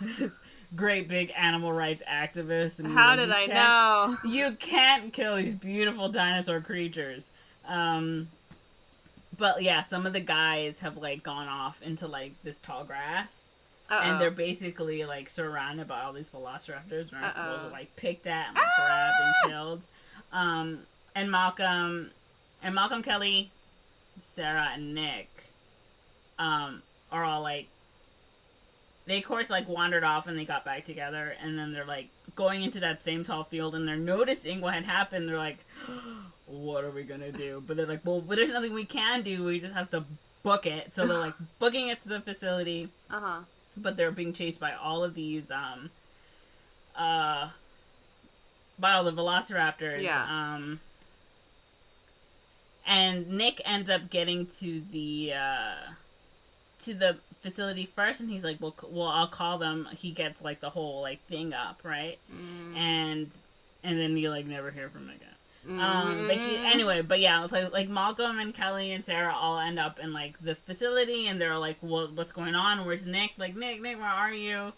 This great big animal rights activist. And how did I know? You can't kill these beautiful dinosaur creatures. But yeah, some of the guys have, like, gone off into, like, this tall grass. And they're basically, like, surrounded by all these velociraptors and are slowly, like, picked at and, like, grabbed and killed. And Malcolm, Kelly, Sarah, and Nick, are all, like, they, of course, like, wandered off and they got back together, and then they're, like, going into that same tall field, and they're noticing what had happened. They're like, what are we gonna do? But they're like, well, there's nothing we can do, we just have to book it. So they're, like, booking it to the facility. But they're being chased by all of these, by all the velociraptors. Yeah. And Nick ends up getting to the facility first, and he's like, well, I'll call them. He gets, like, the whole, like, thing up, right? And then you, like, never hear from him again. But yeah, it's like Malcolm and Kelly and Sarah all end up in, like, the facility, and they're like, well, what's going on? Where's Nick? Like, Nick, where are you?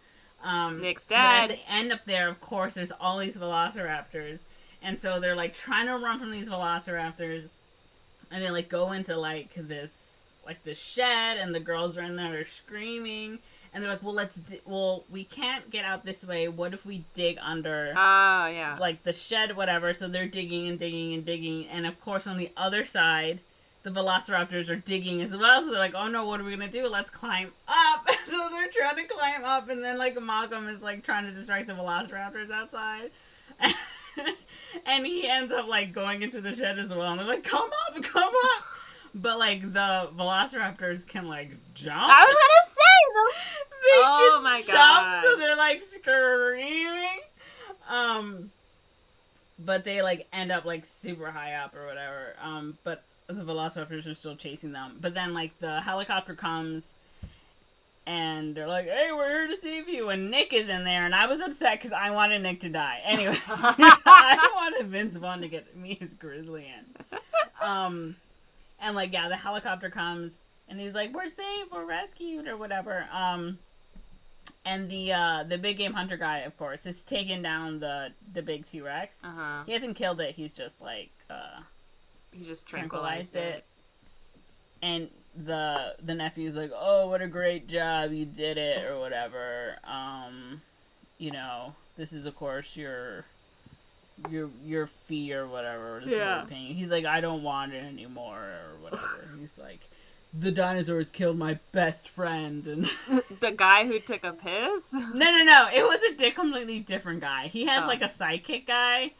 Nick's dad. But as they end up there, of course, there's all these velociraptors, and so they're, like, trying to run from these velociraptors, and they, like, go into, like, this shed, and the girls are in there, they're screaming, and they're like, well, we can't get out this way. What if we dig under, like, the shed, whatever? So they're digging and digging and digging, and of course, on the other side, the velociraptors are digging as well, so they're like, oh no, what are we gonna do? Let's climb up! So they're trying to climb up, and then, like, Malcolm is, like, trying to distract the velociraptors outside. And he ends up, like, going into the shed as well, and they're like, come up! But, like, the velociraptors can, like, jump. I was gonna say, though. Oh my god. So they're, like, screaming. But they, like, end up, like, super high up or whatever. But the velociraptors are still chasing them. But then, like, the helicopter comes, and they're like, hey, we're here to save you. And Nick is in there, and I was upset because I wanted Nick to die. Anyway, I wanted Vince Vaughn to get me his grizzly in. And, like, yeah, the helicopter comes, and he's like, we're safe, we're rescued, or whatever. And the big game hunter guy, of course, has taken down the big T-Rex. He hasn't killed it, he's just, like, he just tranquilized it. And the nephew's like, oh, what a great job, you did it, or whatever. You know, this is, of course, your fee or whatever. This is what we're paying you. He's like, I don't want it anymore, or whatever. He's like, the dinosaurs killed my best friend. And the guy who took a piss? No. It was a completely different guy. He has, like, a sidekick guy.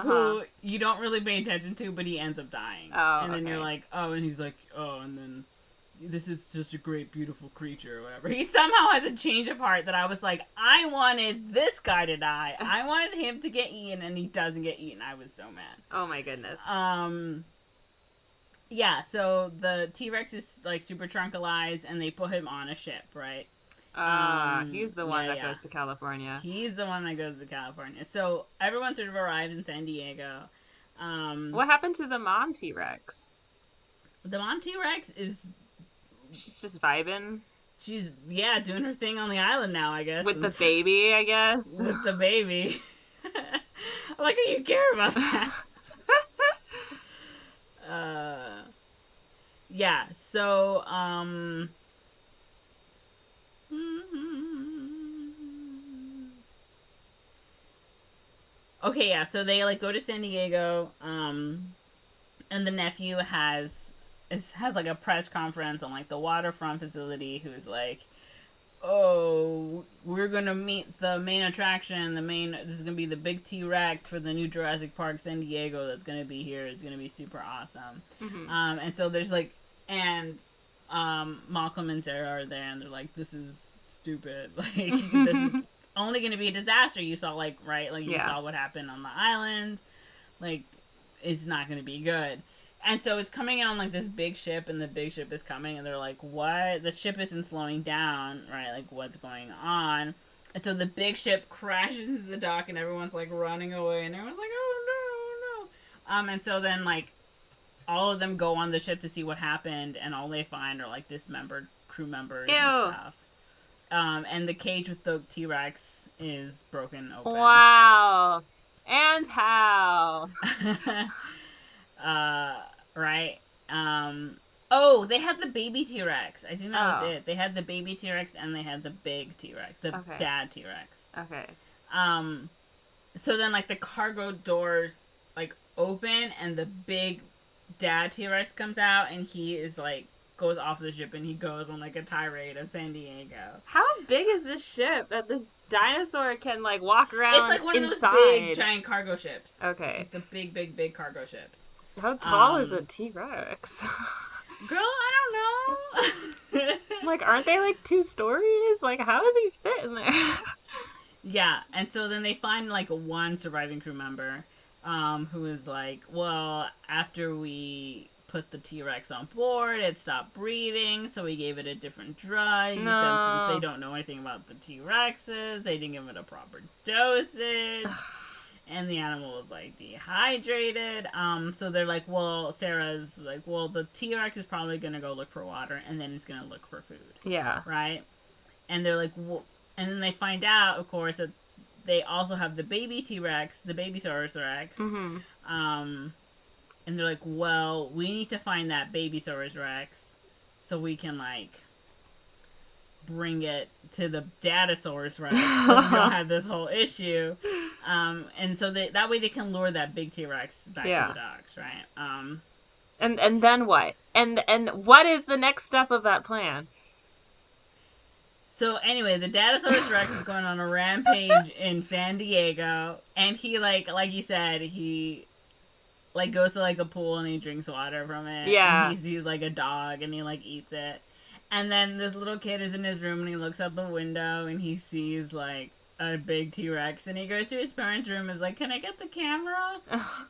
who you don't really pay attention to, but he ends up dying. Oh, and then okay. you're like, oh, and he's like, oh, and then this is just a great, beautiful creature or whatever. He somehow has a change of heart that I was like, I wanted this guy to die. I wanted him to get eaten, and he doesn't get eaten. I was so mad. Oh my goodness. Yeah, so the T-Rex is like super tranquilized, and they put him on a ship, right? He's the one that goes to California. He's the one that goes to California. So everyone sort of arrives in San Diego. What happened to the mom T-Rex? The mom T-Rex is... She's just vibing. She's, doing her thing on the island now, I guess. With the baby, I guess. With the baby. I like how you care about that. Yeah, so, okay, yeah, so they, like, go to San Diego, and the nephew has like a press conference on like the waterfront facility, who's like, oh, we're gonna meet the main attraction, this is gonna be the big T-Rex for the new Jurassic Park San Diego that's gonna be here. It's gonna be super awesome. And so there's like, and Malcolm and Sarah are there, and they're like, this is stupid, like this is only gonna be a disaster. You saw, like, right, like you saw what happened on the island, like it's not gonna be good. And so it's coming in on, like, this big ship, and the big ship is coming, and they're like, what? The ship isn't slowing down, right? Like, what's going on? And so the big ship crashes into the dock, and everyone's, like, running away, and everyone's like, oh, no. And so then, like, all of them go on the ship to see what happened, and all they find are, like, dismembered crew members and stuff. And the cage with the T-Rex is broken open. Wow. And how? Right? Oh, they had the baby T-Rex. I think that was it. They had the baby T-Rex, and they had the big T-Rex. The dad T-Rex. Okay. So then, like, the cargo doors, like, open, and the big dad T-Rex comes out, and he is, like, goes off the ship, and he goes on, like, a tirade of San Diego. How big is this ship that this dinosaur can, like, walk around inside? It's like one of those big, giant cargo ships. Okay. Like the big cargo ships. How tall is a T-Rex? Girl, I don't know. Like, aren't they, like, 2 stories? Like, how does he fit in there? Yeah, and so then they find, like, one surviving crew member, who is like, well, after we put the T-Rex on board, it stopped breathing, so we gave it a different drug. He said since they don't know anything about the T-Rexes, they didn't give it a proper dosage. And the animal was, like, dehydrated. So they're like, well, Sarah's like, well, the T-Rex is probably going to go look for water, and then it's going to look for food. Yeah. Right? And they're like, well, and then they find out, of course, that they also have the baby T-Rex, the Babysaurus Rex. And they're like, well, we need to find that Babysaurus Rex so we can, like, bring it to the Datasaurus Rex, so we don't have this whole issue. And so that way they can lure that big T-Rex back to the docks, right? And then what? And what is the next step of that plan? So anyway, the Datasaurus Rex is going on a rampage in San Diego, and he, like you said, he, like, goes to, like, a pool and he drinks water from it. Yeah. And he's like a dog, and he, like, eats it. And then this little kid is in his room, and he looks out the window, and he sees, like, a big T-Rex, and he goes to his parents' room and is like, can I get the camera?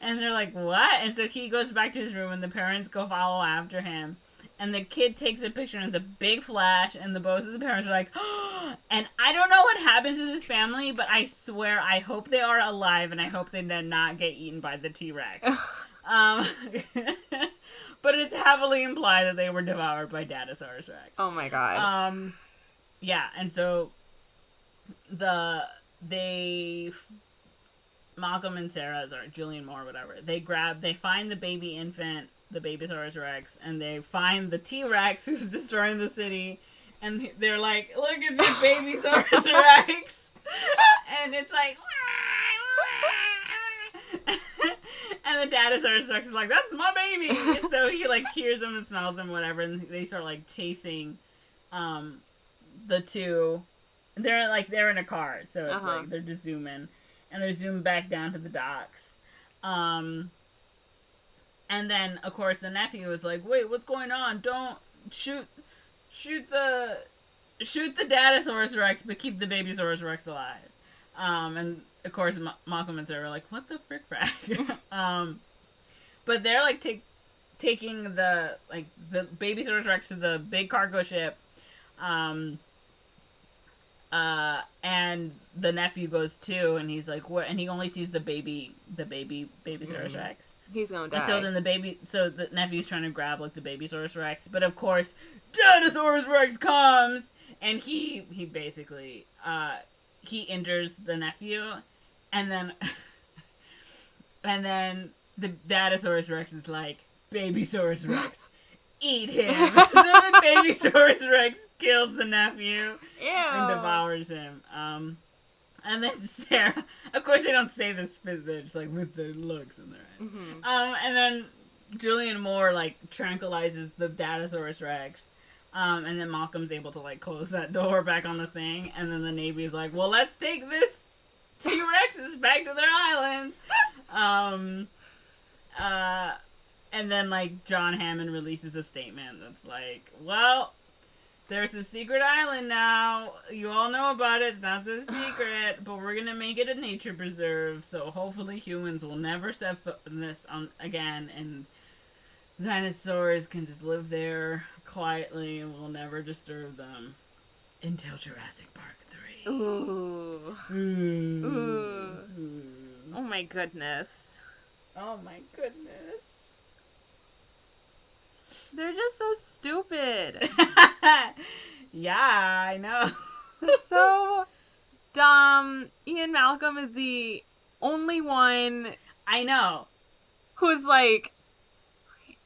And they're like, what? And so he goes back to his room, and the parents go follow after him. And the kid takes a picture, and it's a big flash, and both of the parents are like, oh! And I don't know what happens to this family, but I swear, I hope they are alive, and I hope they did not get eaten by the T-Rex. But it's heavily implied that they were devoured by Datasaurus Rex. Oh my god. Yeah, and so Malcolm and Sarah, or Julian Moore, whatever, they find the baby infant, the Babysaurus Rex, and they find the T-Rex who's destroying the city, and they're like, look, it's your Babysaurus Rex! And it's like, and the Datasaurus Rex is like, that's my baby! And so he, like, hears him and smells him, whatever, and they start, like, chasing the two. They're in a car, so it's like, they're just zooming, and they're zoomed back down to the docks. Um, and then of course the nephew was like, "Wait, what's going on? Don't shoot, shoot the, shoot the Datasaurus Rex, but keep the Babysaurus Rex alive." And of course Malcolm and Sarah were like, "What the frick, frack?" But they're like taking the Babysaurus Rex to the big cargo ship. And the nephew goes too, and he's like, "What?" And he only sees the Babysaurus Rex. He's gonna die. And so then the nephew's trying to grab like the Babysaurus Rex, but of course, Dinosaurus Rex comes, and he basically he injures the nephew, and then the Datasaurus Rex is like, "Babysaurus Rex, eat him." So the Babysaurus Rex kills the nephew. Ew. And devours him. And then Sarah, of course they don't say this, they're just like with their looks in their eyes. Mm-hmm. And then Julianne Moore like tranquilizes the Datasaurus Rex. And then Malcolm's able to like close that door back on the thing. And then the Navy's like, "Well, let's take this T-Rexes back to their islands." And then like John Hammond releases a statement that's like, "Well, there's a secret island now. You all know about it. It's not a secret, but we're gonna make it a nature preserve. So hopefully humans will never set foot in this again, and dinosaurs can just live there quietly, and we'll never disturb them until Jurassic Park 3." Ooh. Ooh. Ooh. Oh my goodness. Oh my goodness. They're just so stupid. Yeah, I know. So dumb. Ian Malcolm is the only one I know. who's like,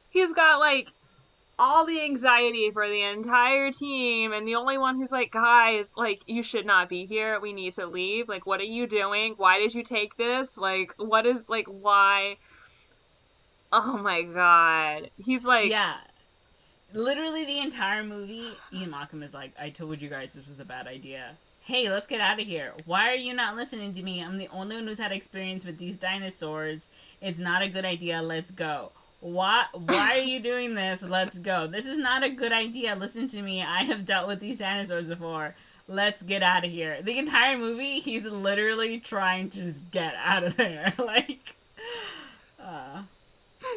he's got like all the anxiety for the entire team, and the only one who's like, "Guys, like, you should not be here. We need to leave. Like, what are you doing? Why did you take this? Like, what is, like, why?" Oh my god. He's like, Yeah. Literally the entire movie, Ian Malcolm is like, "I told you guys this was a bad idea. Hey, let's get out of here. Why are you not listening to me? I'm the only one who's had experience with these dinosaurs. It's not a good idea. Let's go. Why are you doing this? Let's go. This is not a good idea. Listen to me. I have dealt with these dinosaurs before. Let's get out of here." The entire movie, he's literally trying to just get out of there. Like,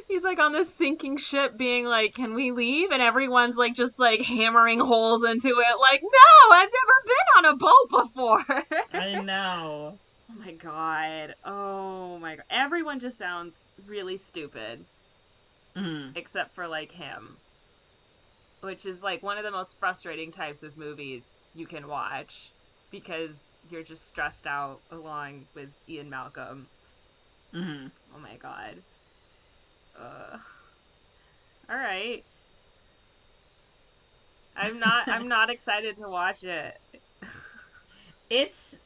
he's like on this sinking ship being like, "Can we leave?" And everyone's like just like hammering holes into it. Like, "No, I've never been on a boat before." I know. Oh my god. Oh my god. Everyone just sounds really stupid. Mm-hmm. Except for like him. Which is like one of the most frustrating types of movies you can watch. Because you're just stressed out along with Ian Malcolm. Mm-hmm. Oh my god. Alright. I'm not excited to watch it. It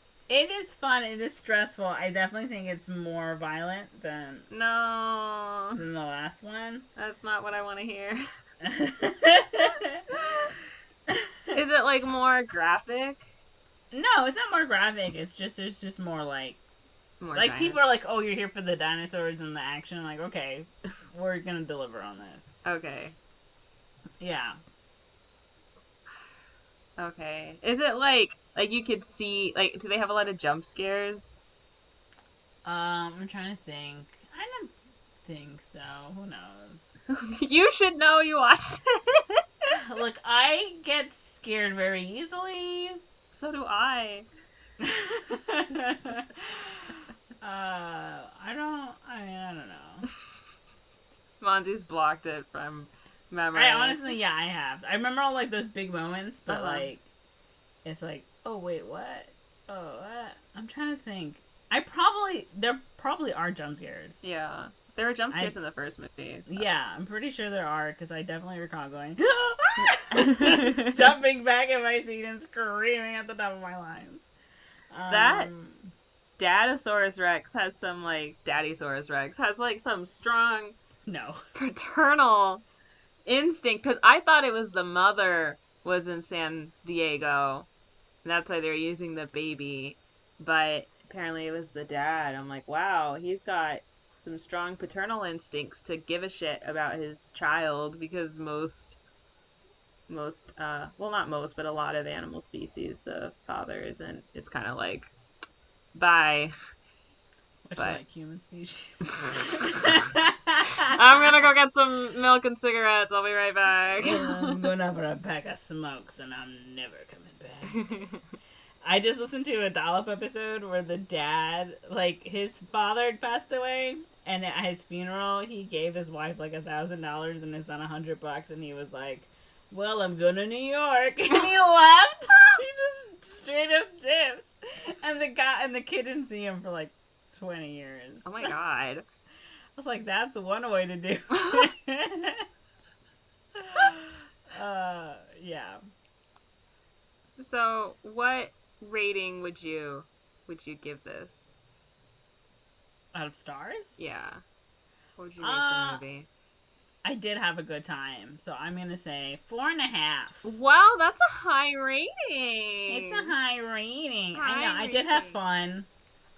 is fun. It is stressful. I definitely think it's more violent than No. the last one. That's not what I want to hear. Is it like more graphic? No, it's not more graphic. It's just there's just more like people are like, "Oh, you're here for the dinosaurs and the action." I'm like, okay, we're gonna deliver on this. Okay. Yeah. Okay. Is it like you could see, like, do they have a lot of jump scares? I'm trying to think. I don't think so. Who knows? You should know. You watched it. Look, I get scared very easily. So do I. I don't know. Monze's blocked it from memory. I honestly, yeah, I have. I remember all like those big moments, but like, it's like, oh wait, what? Oh, what? I'm trying to think. There probably are jump scares. Yeah, there were jump scares in the first movie. So. Yeah, I'm pretty sure there are because I definitely recall going, jumping back in my seat and screaming at the top of my lungs. That Datasaurus Rex has some like Daddysaurus Rex has like some strong paternal instinct, because I thought it was the mother was in San Diego, and that's why they're using the baby, but apparently it was the dad. I'm like, wow, he's got some strong paternal instincts to give a shit about his child, because most well, not most, but a lot of animal species, the father isn't. It's kind of like, bye. Much But like human species. I'm gonna go get some milk and cigarettes. I'll be right back. I'm going out for a pack of smokes and I'm never coming back. I just listened to a Dollop episode where the dad, like, his father had passed away, and at his funeral, he gave his wife, like, $1,000 and his son $100, and he was like, well, I'm going to New York. And he left. He just straight up dipped. And the kid didn't see him for, like, 20 years. Oh my god. I was like, that's one way to do it. Yeah. So, what rating would you give this? Out of stars? Yeah. What would you rate the movie? I did have a good time, so I'm gonna say 4.5. Wow, that's a high rating. It's a high rating. High I know. I did have fun.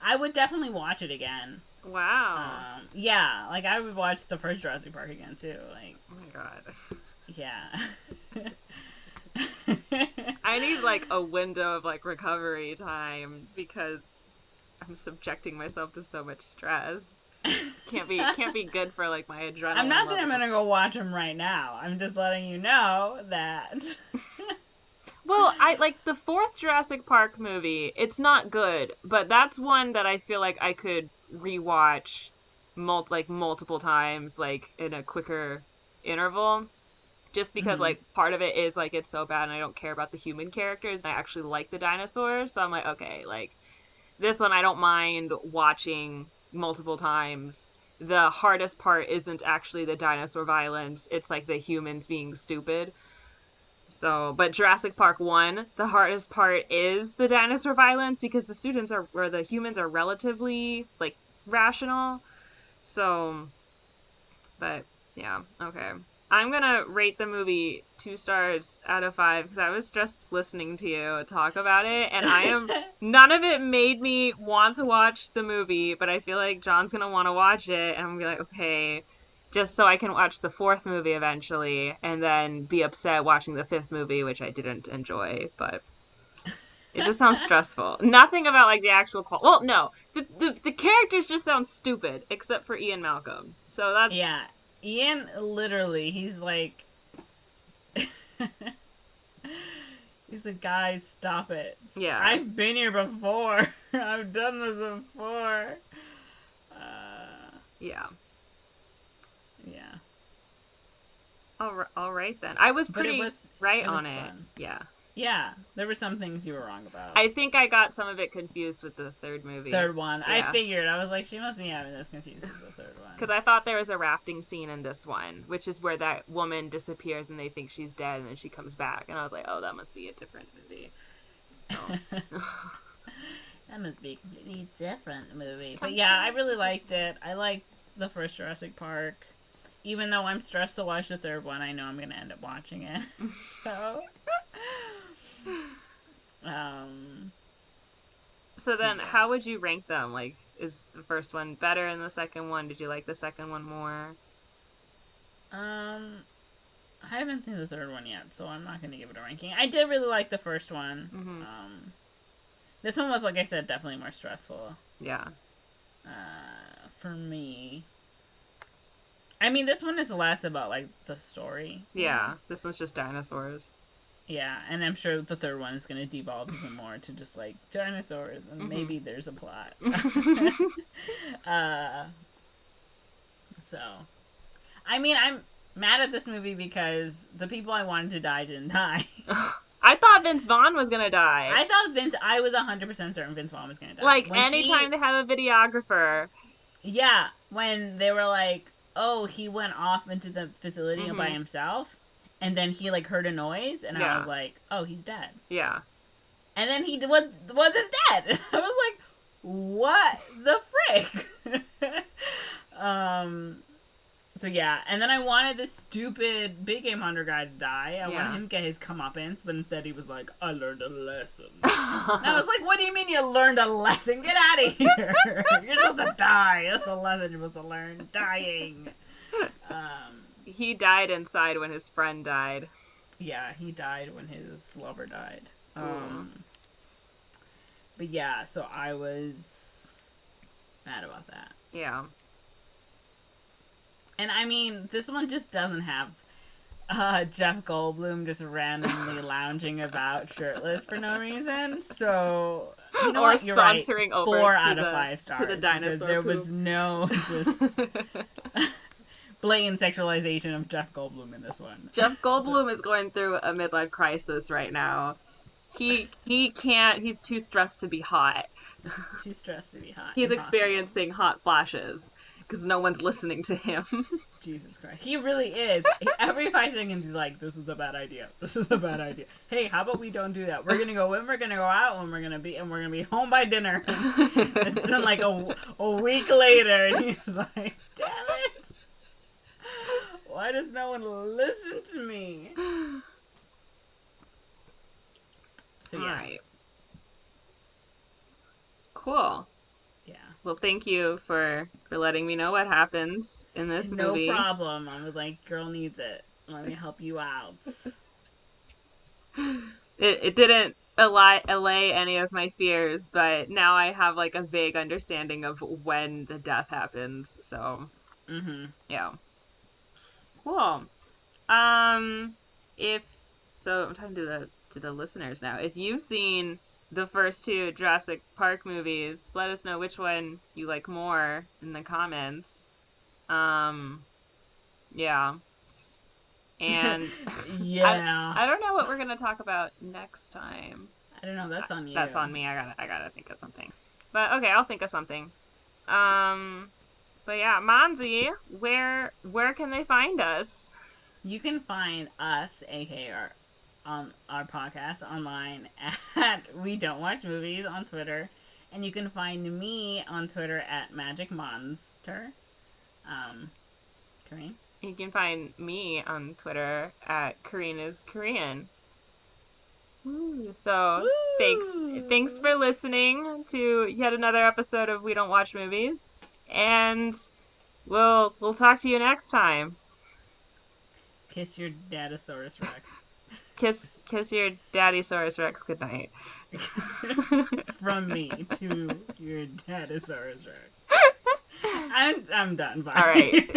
I would definitely watch it again. Wow. Yeah, like I would watch the first Jurassic Park again too. Like, oh my god. Yeah. I need like a window of like recovery time because I'm subjecting myself to so much stress. Can't be good for like my adrenaline. I'm not saying I'm level. gonna go watch them right now. I'm just letting you know that. Well, I like the fourth Jurassic Park movie. It's not good, but that's one that I feel like I could rewatch multiple times, like in a quicker interval. Just because like part of it is like it's so bad and I don't care about the human characters and I actually like the dinosaurs. So I'm like, okay, like this one I don't mind watching multiple times. The hardest part isn't actually the dinosaur violence. It's like the humans being stupid. So, but Jurassic Park 1, the hardest part is the dinosaur violence because the humans are relatively like rational. So, but yeah, okay. I'm gonna rate the movie 2 stars out of 5 because I was just listening to you talk about it, and none of it made me want to watch the movie, but I feel like John's gonna want to watch it, and I'm gonna be like, okay, just so I can watch the 4th movie eventually, and then be upset watching the 5th movie, which I didn't enjoy, but it just sounds stressful. Nothing about like the actual well, no, the characters just sound stupid, except for Ian Malcolm. So that's Yeah. Ian, literally, he's like... he's like, guys, stop it. Yeah. I've been here before. I've done this before. Yeah. Yeah. All right then. I was pretty right on it. Fun. Yeah. Yeah, there were some things you were wrong about. I think I got some of it confused with the third movie. Third one. Yeah. I figured. I was like, she must be having this confused with the third one. Because I thought there was a rafting scene in this one, which is where that woman disappears and they think she's dead and then she comes back. And I was like, oh, that must be a different movie. So. That must be a completely different movie. But yeah, I really liked it. I liked the first Jurassic Park. Even though I'm stressed to watch the third one, I know I'm going to end up watching it. So... So then, how would you rank them? Like, is the first one better than the second one? Did you like the second one more? I haven't seen the third one yet, so I'm not going to give it a ranking. I did really like the first one. Mm-hmm. This one was, like I said, definitely more stressful. Yeah. For me. I mean, this one is less about, like, the story. Yeah, this one's just dinosaurs. Yeah, and I'm sure the third one is going to devolve even more to just, like, dinosaurs, and maybe there's a plot. So, I mean, I'm mad at this movie because the people I wanted to die didn't die. I thought Vince Vaughn was going to die. I was 100% certain Vince Vaughn was going to die. Like, anytime they have a videographer. Yeah, when they were like, oh, he went off into the facility by himself. And then he, like, heard a noise, and I was like, oh, he's dead. Yeah. And then he wasn't dead. And I was like, what the frick? So yeah, and then I wanted this stupid big game hunter guy to die. I wanted him to get his comeuppance, but instead he was like, I learned a lesson. And I was like, what do you mean you learned a lesson? Get out of here. You're supposed to die. That's the lesson you're supposed to learn. Dying. He died inside when his friend died. Yeah, he died when his lover died. But yeah, so I was mad about that. Yeah. And I mean, this one just doesn't have Jeff Goldblum just randomly lounging about shirtless for no reason. So, you know what? You're right. Sauntering over 4 to out of the- 5 stars. to the dinosaur because there poop. was no just blatant sexualization of Jeff Goldblum in this one. Jeff Goldblum is going through a midlife crisis right now. He can't. He's too stressed to be hot. He's too stressed to be hot. He's Impossible. experiencing hot flashes because no one's listening to him. Jesus Christ. He really is. Every 5 seconds he's like, this was a bad idea. This is a bad idea. Hey, how about we don't do that? We're gonna go in, we're gonna go out, and we're gonna be home by dinner. It's been like a week later, and he's like, damn it. Why does no one listen to me? So yeah. Alright. Cool. Yeah. Well, thank you for letting me know what happens in this movie. No problem. I was like, girl needs it. Let me help you out. It didn't allay any of my fears, but now I have like a vague understanding of when the death happens. So, yeah. Cool. If so, I'm talking to the listeners now. If you've seen the first 2 Jurassic Park movies, let us know which one you like more in the comments. Yeah. And yeah. I don't know what we're gonna talk about next time. I don't know. That's on you. That's on me. I gotta think of something. But okay, I'll think of something. But yeah, Monze, where can they find us? You can find us, aka our podcast, online at We Don't Watch Movies on Twitter, and you can find me on Twitter at Magic Monster. Corinne. You can find me on Twitter at Corinne is Korean. So thanks for listening to yet another episode of We Don't Watch Movies, and we'll talk to you next time. Kiss your Dadasaurus Rex. Kiss your Daddysaurus Rex goodnight. From me to your Dadasaurus Rex. I'm done. Bye. All right.